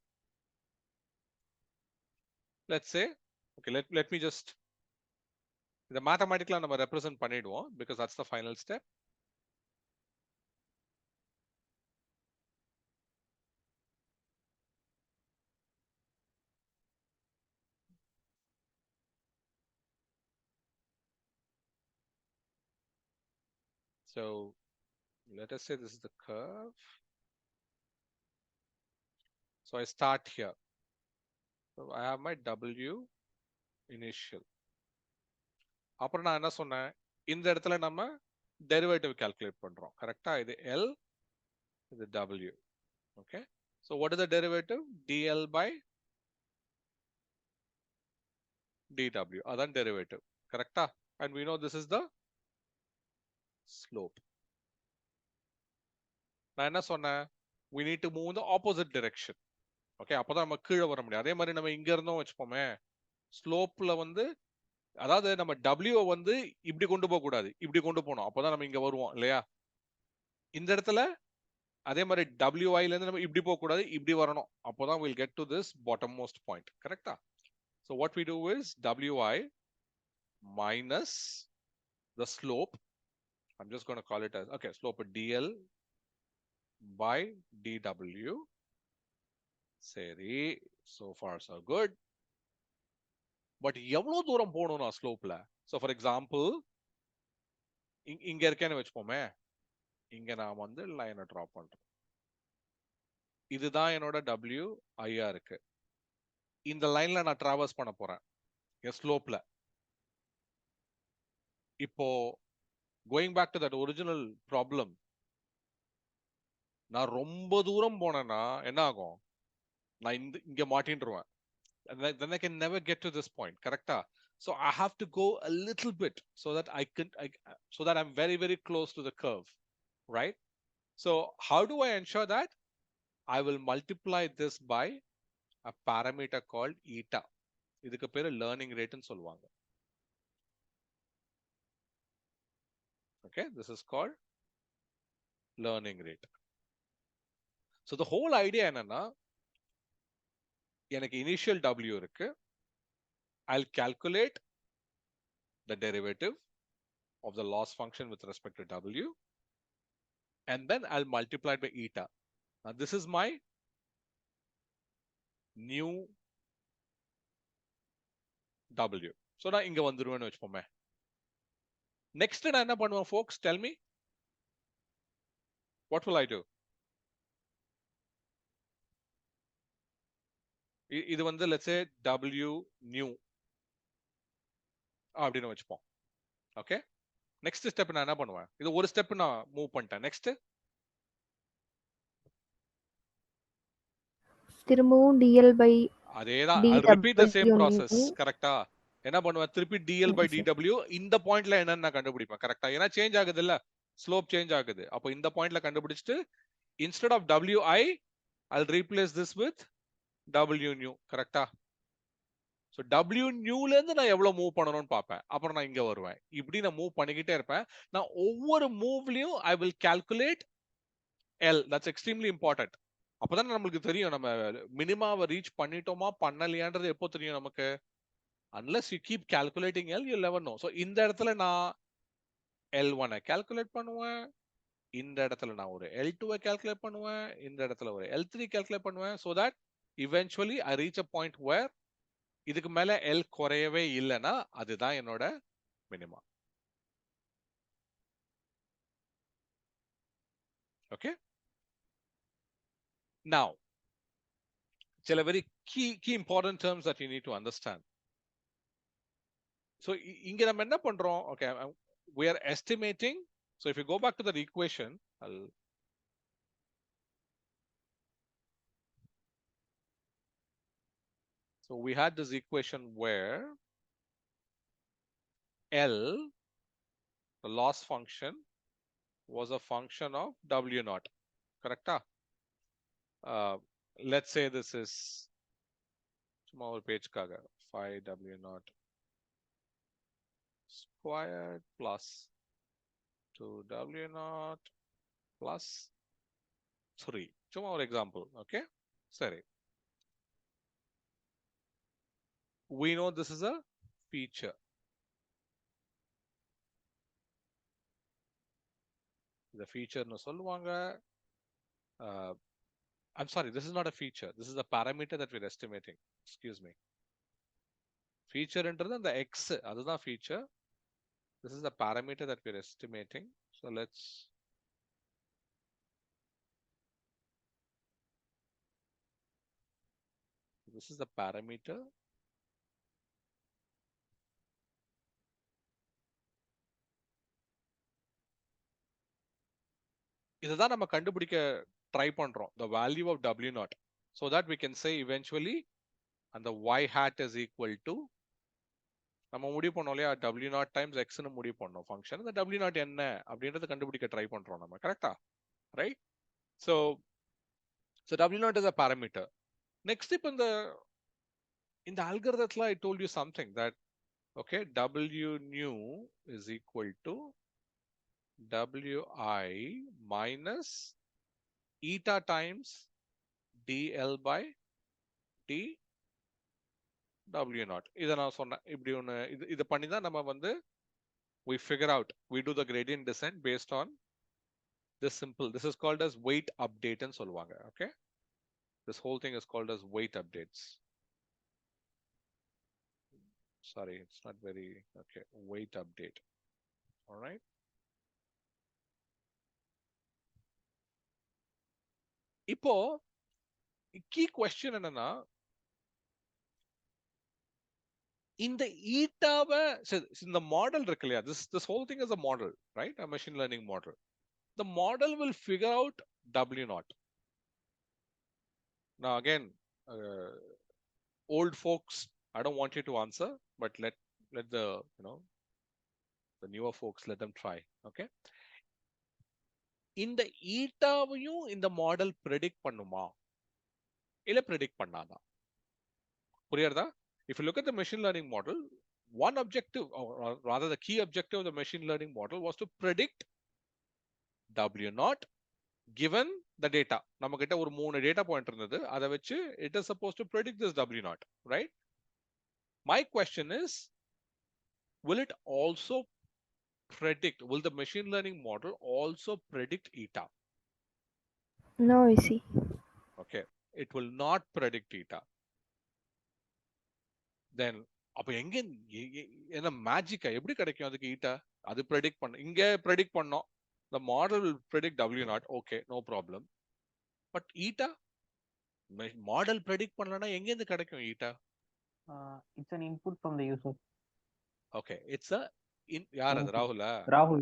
Speaker 1: Let's say, okay, let me just இத மேத்தமேட்டிக்கலா நம்ம ரெப்ரசன்ட் பண்ணிடுவோம், because that's the final step. So let us say this is the curve. So I start here. So I have my W initial. அப்புறம் நான் என்ன சொன்னேன், இந்த இடத்துல நம்ம டெரிவேட்டிவ் கால்குலேட் பண்றோம். கரெக்டா? இது L, இது W. Okay. So what is the derivative? dl by dw. அதான் derivative. கரெக்டா? And we know this is the slope. நான் என்ன சொன்னேன், we need to move in the opposite direction. Okay, அப்பதான் நம்ம கீழே வர முடியும். அதே மாதிரி நம்ம இங்க இருந்தோம் வச்சுப்போமே, ஸ்லோப்ல வந்து அதாவது நம்ம W வந்து இப்படி கொண்டு போக கூடாது, இப்படி கொண்டு போகணும். அப்பதான் நம்ம இங்க வருவோம் இல்லையா? இந்த இடத்துல அதே மாதிரி WI ல இருந்து நம்ம இப்படி போக கூடாது, இப்படி வரணும். அப்போதான் we'll get to this bottommost point. கரெக்டா? So what we do is WI minus the slope. I'm just going to call it as, okay, slope dl by dw. சரி, so far so good. But எவ்வளவு தூரம் போகணும் நான் ஸ்லோப்ல? So for example இங்க இருக்கேன்னு வச்சுப்போமே, இங்க நான் வந்து லைனை ட்ரா பண்றேன். இதுதான் என்னோட W ஐயா இருக்கு. இந்த லைன்ல நான் டிராவர்ஸ் பண்ண போறேன் என் ஸ்லோப்ல. இப்போ going back to that original problem, நான் ரொம்ப தூரம் போனேன்னா என்ன ஆகும்? நான் இங்க மாட்டின்றுவேன். Then I can never get to this point. Correcta? So I have to go a little bit so that so that I'm very, very close to the curve, right? So how do I ensure that? I will multiply this by a parameter called eta. இதுக்கு பேரு learning rate ன்னு சொல்லுவாங்க. Okay, this is called learning rate. So the whole idea என்னன்னா, எனக்கு initial W இருக்கு. I'll calculate the derivative of the loss function with respect to W, and then I'll multiply it by eta. Now this is my new W. So நான் இங்க வந்துருவேன்னு வச்சுப்போமே. Next நான் என்ன பண்ணுவேன் folks? Tell me. What will I do? இது வந்து let's say W new அப்படின்னு வச்சுப்போம். ஓகே, நெக்ஸ்ட் ஸ்டெப் நான் என்ன பண்ணுவேன்? இது ஒரு ஸ்டெப் நான் மூவ் பண்ணிட்டேன். நெக்ஸ்ட்
Speaker 5: திரும்பவும் dl by
Speaker 1: அதேதான். I'll repeat the same process. கரெக்டா? என்ன பண்ணுவேன்? திருப்பி dl by dw இந்த பாயிண்ட்ல என்னன்னு நான் கண்டுபிடிப்பேன். கரெக்டா? ஏன்னா சேஞ்ச் ஆகுது இல்ல, ஸ்லோப் சேஞ்ச் ஆகுது. அப்போ இந்த பாயிண்ட்ல கண்டுபிடிச்சிட்டு instead of wi I'll replace this with w new. கரெக்டா? ஸோ W நியூல இருந்து நான் எவ்வளவு மூவ் பண்ணணும்னு பார்ப்பேன். அப்புறம் நான் இங்க வருவேன். இப்படி நான் மூவ் பண்ணிக்கிட்டே இருப்பேன். நான் ஒவ்வொரு மூவ்லயும் I will calculate L. That's extremely important. அப்பதான் நம்மளுக்கு தெரியும் நம்ம மினிமாவை ரீச் பண்ணிட்டோமா பண்ணலையான்றது எப்போ தெரியும் நமக்கு? unless you keep calculating L, you'll never know. So இந்த இடத்துல நான் L1 கால்குலேட் பண்ணுவேன், இந்த இடத்துல நான் ஒரு L2 கால்குலேட் பண்ணுவேன், இந்த இடத்துல ஒரு L3 கால்குலேட் பண்ணுவேன். so that eventually I reach a point where இதுக்கு மேல L குறையவே இல்லைன்னா அதுதான் என்னோட மினிமா. ஓகே, now சில very key important terms that you need to understand. so இங்க நம்ம என்ன பண்றோம்? okay, we are estimating. so if you go back to that equation, so we had this equation where L, the loss function, was a function of W naught. Correcta? Let's say this is small page kaga 5W naught squared plus 2W naught plus 3. சும்மா ஒரு example. Okay, சரி. We know this is a feature. The feature no சொல்லுவாங்க. I'm sorry, this is not a feature. This is the parameter that we're estimating. Excuse me. Feature என்றது அந்த x, அதுதான் feature. This is the parameter that we're estimating. So let's this is the parameter. இதுதான் நம்ம கண்டுபிடிக்க try பண்றோம், the value of w naught, so that we can say eventually and the y hat is equal to நம்ம முடிவு பண்ணோம் இல்லையா w naught times x னு முடிவு பண்ணோம் ஃபங்க்ஷன். இந்த w naught என்ன அப்படின்றத கண்டுபிடிக்க ட்ரை பண்றோம் நம்ம, கரெக்ட்டா? Right. so so w naught is a parameter. Next இப்ப இந்த algorithm I told you something that okay, w new is equal to wi minus eta times dl by d w naught. இத நான் சொன்னேன் இப்படி ஒன்னு, இது பண்ணி தான் நம்ம வந்து we figure out, we do the gradient descent based on this simple, this is called as weight update ன்னு சொல்லுவாங்க. Okay, this whole thing is called as weight updates. Sorry, it's not very okay, weight update. All right, இப்போ key question என்னன்னா இந்த ஈட்டாவை இந்த model இருக்கு இல்லையா, this whole thing is a model, right? A machine learning model. The model will figure out w naught. Now again, old folks, I don't want you to answer, but let the the newer folks, let them try. Okay, இந்த ஈட்டாவையும் இந்த model predict பண்ணுமா இல்ல predict பண்ணாதா? புரியுறதா? If you look at the machine learning model, one objective, or rather the key objective of the machine learning model was to predict w naught given the data. நம்ம கிட்ட ஒரு 3 data point இருந்தது, அதை வச்சு it is supposed to predict this w naught, right? My question is, will it also predict, will the machine learning model also predict eta?
Speaker 5: No, VC.
Speaker 1: Okay, it will not predict eta. Then அப்ப எங்க என்ன மேஜிக்கா எப்படி கிடைக்கும் அதுக்கு eta? அது predict பண்ண, இங்க predict பண்ணோம், the model will predict w naught, okay, no problem. But eta model predict பண்ணலனா எங்க இருந்து கிடைக்கும் eta?
Speaker 3: It's an input from the user.
Speaker 1: Okay, it's a யார் அது? ராகுலா?
Speaker 3: ராகுல்.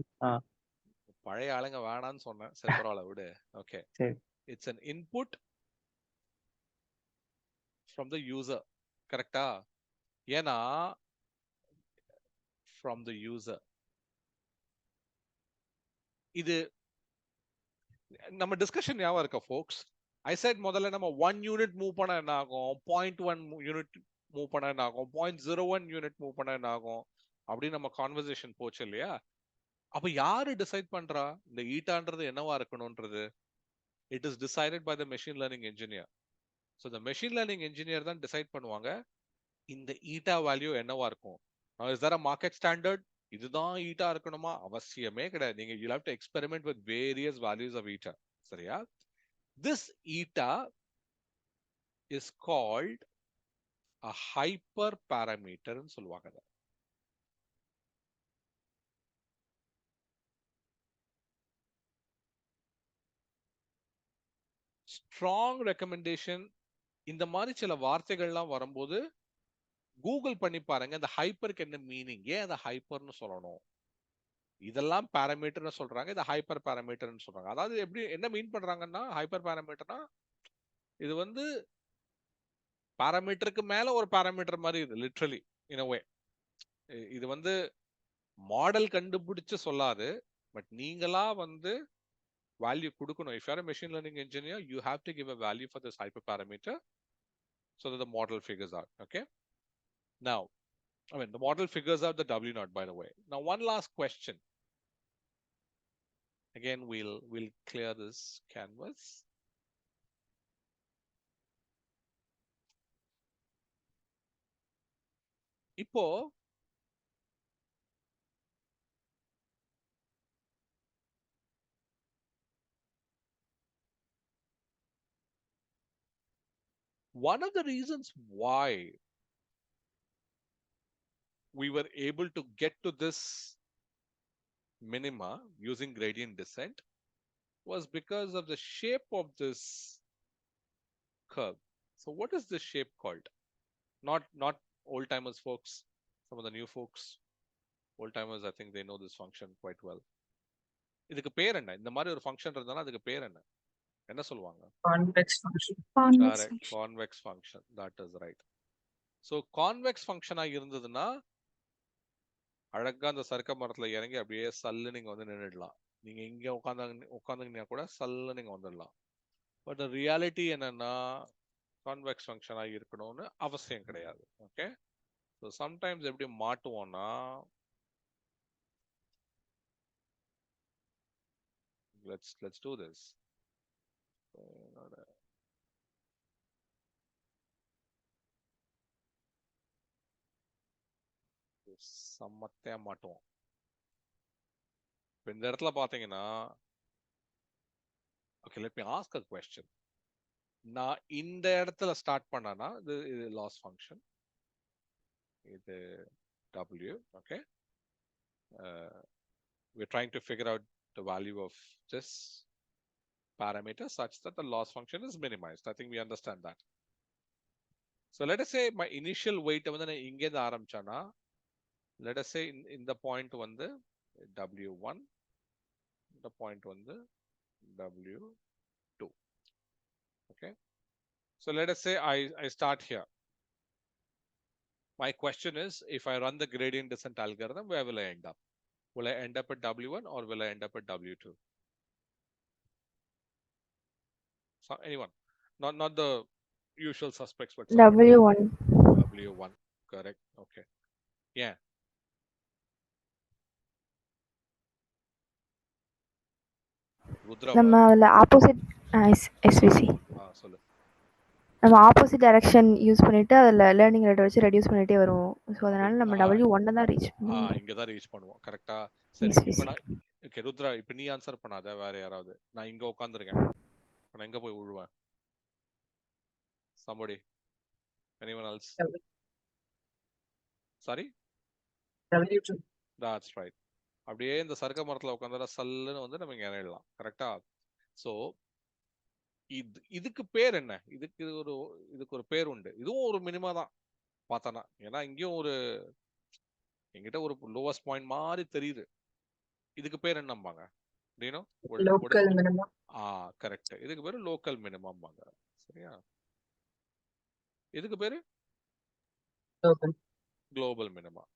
Speaker 1: பழைய ஆளுங்க வேணான்னு சொன்னேன், சரி பரவாயில்ல விடு. Okay,
Speaker 3: சரி.
Speaker 1: it's an input from the user, கரெக்டா? ஏன்னா from the user, இது நம்ம டிஸ்கஷன் ஞாபகம் இருக்கா folks? I said முதல்ல நம்ம 1 யூனிட் மூவ் பண்ணா என்ன ஆகும், 0.1 யூனிட் மூவ் பண்ணா என்ன ஆகும், 0.01 யூனிட் மூவ் பண்ணா என்ன ஆகும், அப்படி நம்ம கான்வர்சேஷன் போச்சு இல்லையா? அப்ப யாரு டிசைட் பண்றா இந்த ஈட்டான்றது என்னவா இருக்கணும்ன்றது? It is decided by the machine learning engineer. So the machine learning engineer தான் டிசைட் பண்ணுவாங்க இந்த ஈட்டா வேல்யூ என்னவா இருக்கும். Now is there a market standard? இதுதான் ஈட்டா இருக்கணுமா? அவசியமே கிடையாது. நீங்க you have to experiment with various values of eta. சரியா? This eta is called a hyperparameter ன்னு சொல்லுவாங்க. Strong recommendation, இந்த மாதிரி சில வார்த்தைகள்லாம் வரும்போது கூகுள் பண்ணி பாருங்க, இந்த ஹைப்பருக்கு என்ன மீனிங், ஏன் அதை ஹைப்பர்னு சொல்லணும், இதெல்லாம் பாராமீட்டர்னு சொல்றாங்க, இதை ஹைப்பர் பாராமீட்டர்னு சொல்றாங்க. அதாவது எப்படி என்ன மீன் பண்றாங்கன்னா, ஹைப்பர் பாராமீட்டர்னா இது வந்து பாராமீட்டருக்கு மேல ஒரு பாராமீட்டர் மாதிரி, இது லிட்ரலி இன் a way. இது வந்து மாடல் கண்டுபிடிச்சு சொல்லாது, பட் நீங்களா வந்து வேல்யூ கொடுக்கணும். If you are a machine learning engineer, you have to give a value for this hyperparameter so that the model figures out. Okay, now I mean the model figures out the w naught, by the way. Now one last question, again we'll clear this canvas. இப்போ one of the reasons why we were able to get to this minima using gradient descent was because of the shape of this curve. So what is this shape called? Not old timers folks, some of the new folks. Old timers, I think they know this function quite well. இதுக்கு பேர் என்ன? இந்த மாதிரி ஒரு function இருந்தாலும் அதுக்கு பேர் என்ன? என்ன சொல்லுவாங்க?
Speaker 9: Convex function.
Speaker 8: Convex
Speaker 1: Correct.
Speaker 8: function.
Speaker 1: Convex function. That is right. So convex function இருந்ததுன்னா அழகா அந்த சறுக்க மரத்துல இறங்கி அப்படியே சல்லு நீங்க வந்து நின்றுடலாம். நீங்க இங்க உட்காந்துங்கன்னா கூட சல்லு நீங்க வந்துடலாம். பட் ரியாலிட்டி என்னன்னா கான்வெக்ஸ் ஃபங்க்ஷனா இருக்கணும்னு அவசியம் கிடையாது. ஓகே, ஸோ சம்டைம்ஸ் எப்படி மாட்டுவோம்னா let's do this. சம்மத்தையா மாட்டுவோம். இந்த இடத்துல பாத்தீங்கன்னா okay, let me ask a question. நான் இந்த இடத்துல ஸ்டார்ட் பண்ணனா இது லாஸ் ஃபங்க்ஷன், இது w. Okay, we're trying to figure out the value of this parameter such that the loss function is minimized. I think we understand that. So let us say my initial weight வந்து நான் இங்கே இருந்து ஆரம்பிச்சானா, let us say இந்த point வந்து w1, இந்த point வந்து w2. Okay, so let us say I start here. My question is, if I run the gradient descent algorithm, where will I end up? Will I end up at w1 or will I end up at w2? So anyone? Not the usual suspects, but
Speaker 5: W1.
Speaker 1: w1. Correct. Okay. Yeah.
Speaker 5: நம்ம அதில் opposite SVC
Speaker 1: சொல்லு.
Speaker 5: நம்ம opposite direction use பண்ணிட்டு அதில் learning ரேட்டை வச்சு reduce பண்ணிட்டே வருவோம். ஸோ அதனால நம்ம W1 தான் ரீச் பண்ணுவோம்.
Speaker 1: இங்கே தான் ரீச் பண்ணுவோம். கரெக்டா? சரி, இப்போ நான் ஓகே ருத்ரா, இப்போ நீ ஆன்சர் பண்ணாத, வேற யாராவது. நான் இங்க உட்காந்துருக்கேன், நான் எங்க போய் விழுவேன்? somebody, anyone else? Sorry,
Speaker 9: W2.
Speaker 1: that's right. அப்படியே இந்த சறுக்க மரத்துல உட்காந்துட சல்லுன்னு வந்து நம்ம இங்க இறங்கலாம். கரெக்டா? ஸோ இதுக்கு பேர் என்ன? இதுக்கு ஒரு பேர் உண்டு. இதுவும் ஒரு மினிமா தான் பார்த்தானா, ஏன்னா இங்கேயும் ஒரு எங்கிட்ட ஒரு லோவஸ்ட் பாயிண்ட் மாதிரி தெரியுது. இதுக்கு பேர் என்னம்பாங்க?
Speaker 9: Local minimum.
Speaker 1: கரெக்ட். இதுக்கு பேரு லோக்கல் மினிமம்பாங்க. சரியா? இதுக்கு பேரு குளோபல் மினிமம்.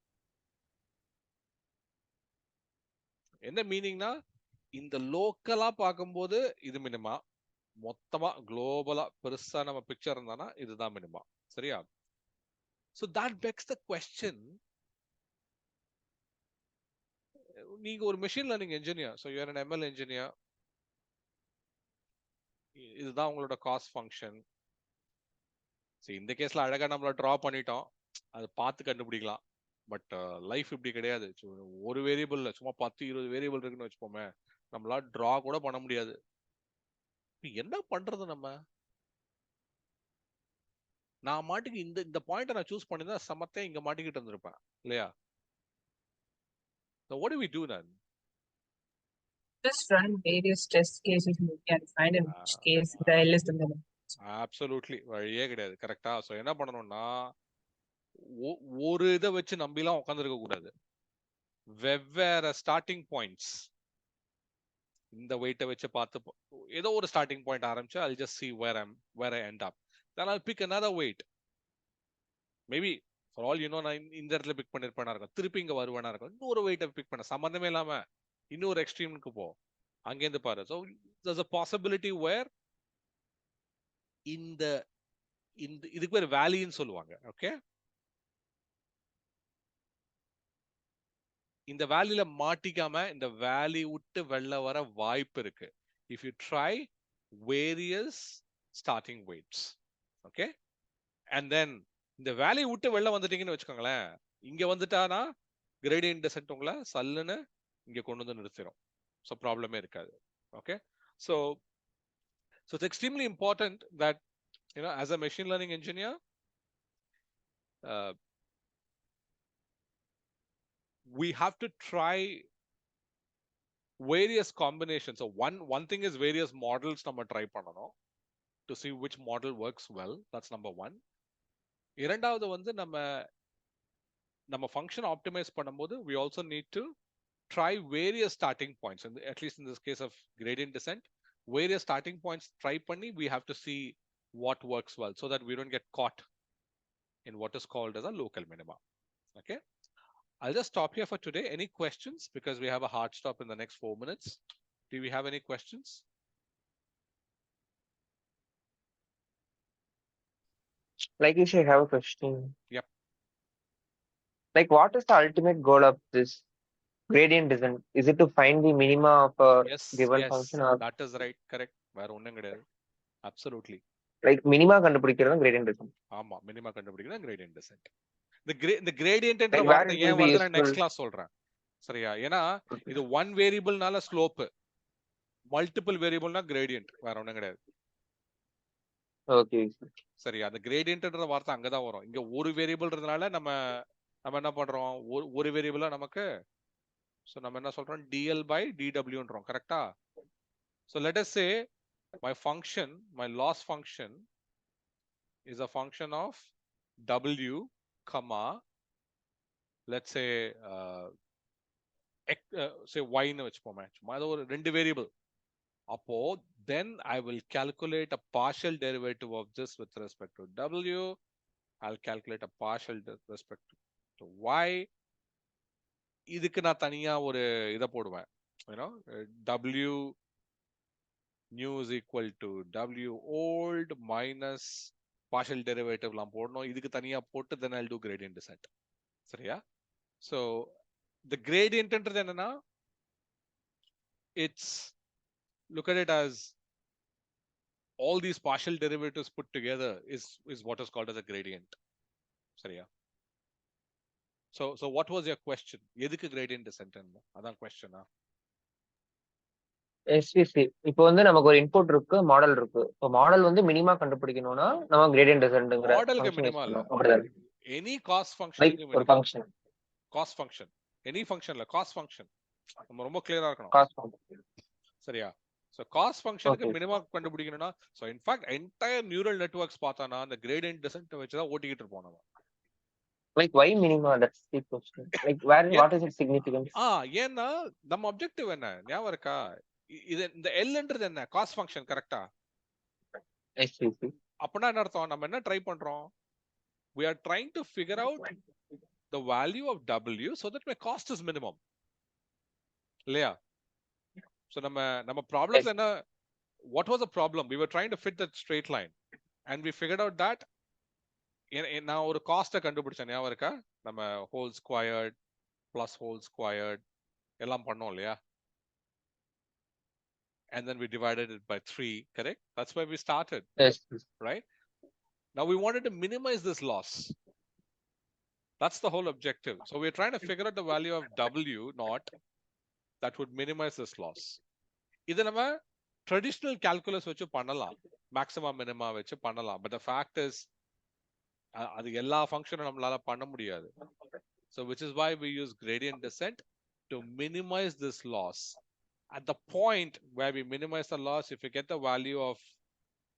Speaker 1: என்ன மீனிங்னா, இந்த லோக்கலா பார்க்கும்போது இது மினிமா, மொத்தமா குளோபலா பெருசா நம்ம பிக்சர் இருந்தானா இதுதான் மினிமா. சரியா? So that begs the question, நீங்க ஒரு machine learning engineer, so you are an ML engineer, இதுதான் உங்களோட காஸ்ட் ஃபங்க்ஷன். இந்த கேஸ்ல அழகா நம்மள டிரா பண்ணிட்டோம், அதை பார்த்து கண்டுபிடிக்கலாம். பட் லைஃப் இப்படி கிடையாது. ஒரு வேரியபிள்ல சும்மா 10-20 வேரியபிள் இருக்குன்னு வச்சுப்போமே, நம்மளால டிரா கூட பண்ண முடியாது. என்ன பண்றது நம்ம? நான் மாட்டுக்கு இந்த பாயிண்ட நான் சூஸ் பண்ணிதான் சமத்தே இங்க மாட்டிக்கிட்டு இருந்திருப்பேன் இல்லையா? So what do we do then?
Speaker 9: Just run various test cases and you can find in which case the L is the minimum.
Speaker 1: Absolutely, வழியே கிடையாது. கரெக்டா? ஸோ என்ன பண்ணணும்னா, ஒரு இதை வச்சு நம்பிலாம் உட்காந்துருக்க கூடாது. வெவ்வேறு ஸ்டார்டிங் பாயிண்ட்ஸ், இந்த வெயிட்டை வச்சு பார்த்து ஏதோ ஒரு ஸ்டார்டிங் பாயிண்ட் ஆரம்பிச்சு I'll just see where I end up. Then I'll pick another weight. Maybe for all you know, நான் இந்த இடத்துல பிக் பண்ணிருப்பேனா இருக்கும், திருப்பி இங்க வருவேனா இருக்கும், இன்னொரு வெயிட்டை பிக் பண்ண சம்பந்தமே இல்லாம இன்னொரு எக்ஸ்ட்ரீமுக்கு போ, அங்கேருந்து பாரு. So there's a possibility where இதுக்கு பேர் வேலின்னு சொல்லுவாங்க. ஓகே, இந்த வேலியில மாட்டிக்காம இந்த வேலி விட்டு வெளில வர வாய்ப்பு இருக்கு. If you try various starting weights, okay, and then இந்த வேலியை விட்டு வெளில வந்துட்டீங்கன்னு வச்சுக்கோங்களேன், இங்க வந்துட்டானா gradient descent உங்களை சல்லுன்னு இங்க கொண்டு வந்து நிறுத்திடும். ஸோ ப்ராப்ளமே இருக்காது. Okay, so it's extremely important that, you know, as a machine learning engineer, we have to try various combinations. So one thing is various models நம்ம try பண்ணணும் to see which model works well. That's number one. இரண்டாவது வந்து நம்ம function optimize பண்ணும்போது we also need to try various starting points, and at least in this case of gradient descent, various starting points try பண்ணி we have to see what works well so that we don't get caught in what is called as a local minima. Okay, I'll just stop here for today. Any questions, because we have a hard stop in the next 4 minutes? Do we have any questions?
Speaker 4: Like you should have a question.
Speaker 1: Yep.
Speaker 4: Like, what is the ultimate goal of this gradient descent? Is it to find the minima of a given function, or
Speaker 1: that is right, correct. வேற ஒண்ணும் கிடையாது. Absolutely.
Speaker 4: like minima கண்டுபிடிக்கிறது gradient descent?
Speaker 1: ஆமா, minima கண்டுபிடிக்கிறது gradient descent. the gradient என்ற
Speaker 4: Like where
Speaker 1: வார்த்தை
Speaker 4: it will
Speaker 1: ஏன்
Speaker 4: be
Speaker 1: வருதுன்னா நெக்ஸ்ட்
Speaker 4: useful?
Speaker 1: கிளாஸ் சொல்றேன். சரியா? ஏன்னா இது ஒன் வேரியபிள்னால ஸ்லோப், மல்டிபிள் வேரியபிள்னா gradient, வேற ஒண்ணும் கிடையாது.
Speaker 4: Okay.
Speaker 1: சரியா? அந்த gradient-ன்ற வார்த்தை அங்கதான் வரும். இங்க ஒரு வேரியபிள்ன்றதுனால நம்ம என்ன பண்றோம், ஒரு வேரியபிளா நமக்கு, சோ நம்ம என்ன சொல்றோம், dl by dwன்றோம். கரெக்ட்டா? So let us say my function, my loss function is a function of w comma, let's say say y ன்னு வெச்சுப்போமே. சும்மா அது ஒரு ரெண்டு வேரியபிள். அப்போ then I will calculate a partial derivative of this with respect to w. I'll calculate a partial respect to y. இதுக்கு நான் தனியா ஒரு இத போடுவேன். you know, w new is equal to w old minus partial derivative லாம் போடணும். இதுக்கு தனியா போட்டு then I'll do gradient descent. சரியா? So the gradient-ன்றது என்னன்னா, it's, look at it as all these partial derivatives put together is what is called as a gradient. சரியா? So what was your question? எதுக்கு gradient descent? அதான் question-ஆ?
Speaker 4: SVC இப்போ வந்து நமக்கு ஒரு input இருக்கு, மாடல் இருக்கு. இப்போ மாடல் வந்து மினிமா கண்டுபிடிக்கணும்னா நம்ம gradient descentங்கற
Speaker 1: மாடலுக்கு
Speaker 4: ஃபங்க்ஷன் யூஸ்
Speaker 1: மினிமா இல்ல.
Speaker 4: பண்ணணும். அப்படிதான்.
Speaker 1: எனி காஸ்ட்
Speaker 4: Like
Speaker 1: ஃபங்க்ஷனுக்கு
Speaker 4: ஒரு
Speaker 1: minima.
Speaker 4: Function.
Speaker 1: Cost function. Any ஃபங்க்ஷன்ல காஸ்ட் ஃபங்க்ஷன். நம்ம ரொம்ப கிளியரா இருக்கணும்.
Speaker 4: Cost function.
Speaker 1: சரியா? So காஸ்ட் ஃபங்க்ஷனுக்கு
Speaker 4: Okay.
Speaker 1: மினிமா கண்டுபிடிக்கணும்னா, so in fact entire neural networks பார்த்தானா அந்த gradient descent வச்சு தான் ஓட்டிக்கிட்டு இருப்போம் நம்ம.
Speaker 4: Like why minima? That's the question. Like where, what is its significance?
Speaker 1: ஏன்னா நம்ம ஆப்ஜெக்டிவ் என்ன ஞாபகம் இருக்கா? இது இந்த L-ன்றது என்ன? காஸ்ட் ஃபங்க்ஷன், கரெக்ட்டா?
Speaker 4: SVC.
Speaker 1: அப்பனா என்ன அர்த்தம்? நம்ம என்ன ட்ரை பண்றோம்? We are trying to figure out the value of w so that my cost is minimum. இல்லையா? So நம்ம ப்ராப்ளம்ஸ் என்ன, what was the problem? We were trying to fit that straight line and we figured out that நான் ஒரு cost கண்டுபிடிச்சேன். ஞாபகம் இருக்கா? நம்ம whole squared plus whole squared எல்லாம் பண்ணோம் இல்லையா? And then we divided it by 3, correct? That's where we started.
Speaker 4: Yes.
Speaker 1: Right? Now we wanted to minimize this loss. That's the whole objective. So we're trying to figure out the value of w naught that would minimize this loss. இது நம்ம traditional calculus வச்சு பண்ணலாம், maximum minima வச்சு பண்ணலாம். But the fact is அது எல்லா ஃபங்க்ஷனும் நம்மளால பண்ண முடியாது. So which is why we use gradient descent to minimize this loss. At the point where we minimize the loss, if you get the value of,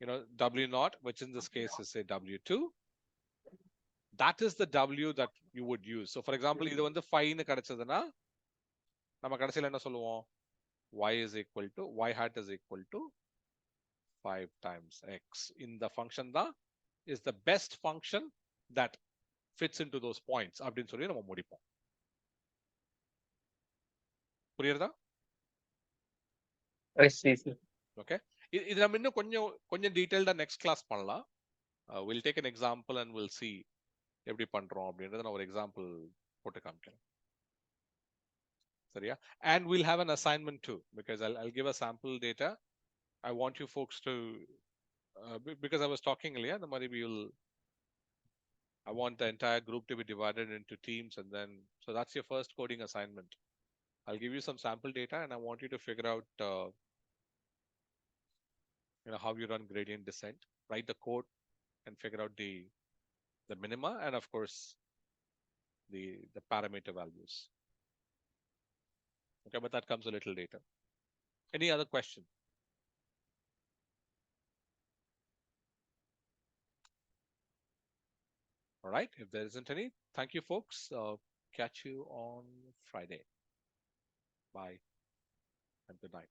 Speaker 1: you know, w naught, which in this case is say w2, that is the w that you would use. So for example, இது வந்து 5 ன்னு கிடைச்சதுன்னா நம்ம கடைசில என்ன சொல்லுவோம்? y is equal to y hat is equal to 5 times x. In the function தான் is the best function that fits into those points அப்படின்னு சொல்லி நம்ம முடிப்போம். புரியுறதா?
Speaker 4: SVC.
Speaker 1: Okay, இது நம்ம இன்னும் கொஞ்சம் டீடைல்டா நெக்ஸ்ட் கிளாஸ் பண்ணலாம். we'll take an example and we'll see எப்படி பண்றோம் அப்படின்றத நான் ஒரு எக்ஸாம்பிள் போட்டு காமிக்கிறேன். சரியா? And we'll have an assignment too, because I'll give a sample data. I want you folks to because I was talking earlier, the மாதிரி I want the entire group to be divided into teams, and then so that's your first coding assignment. I'll give you some sample data and I want you to figure out you know, how you run gradient descent, write the code and figure out the minima and of course the parameter values. Okay, but that comes a little later. Any other question? All right. If there isn't any, thank you, folks. Catch you on Friday. Bye and good night.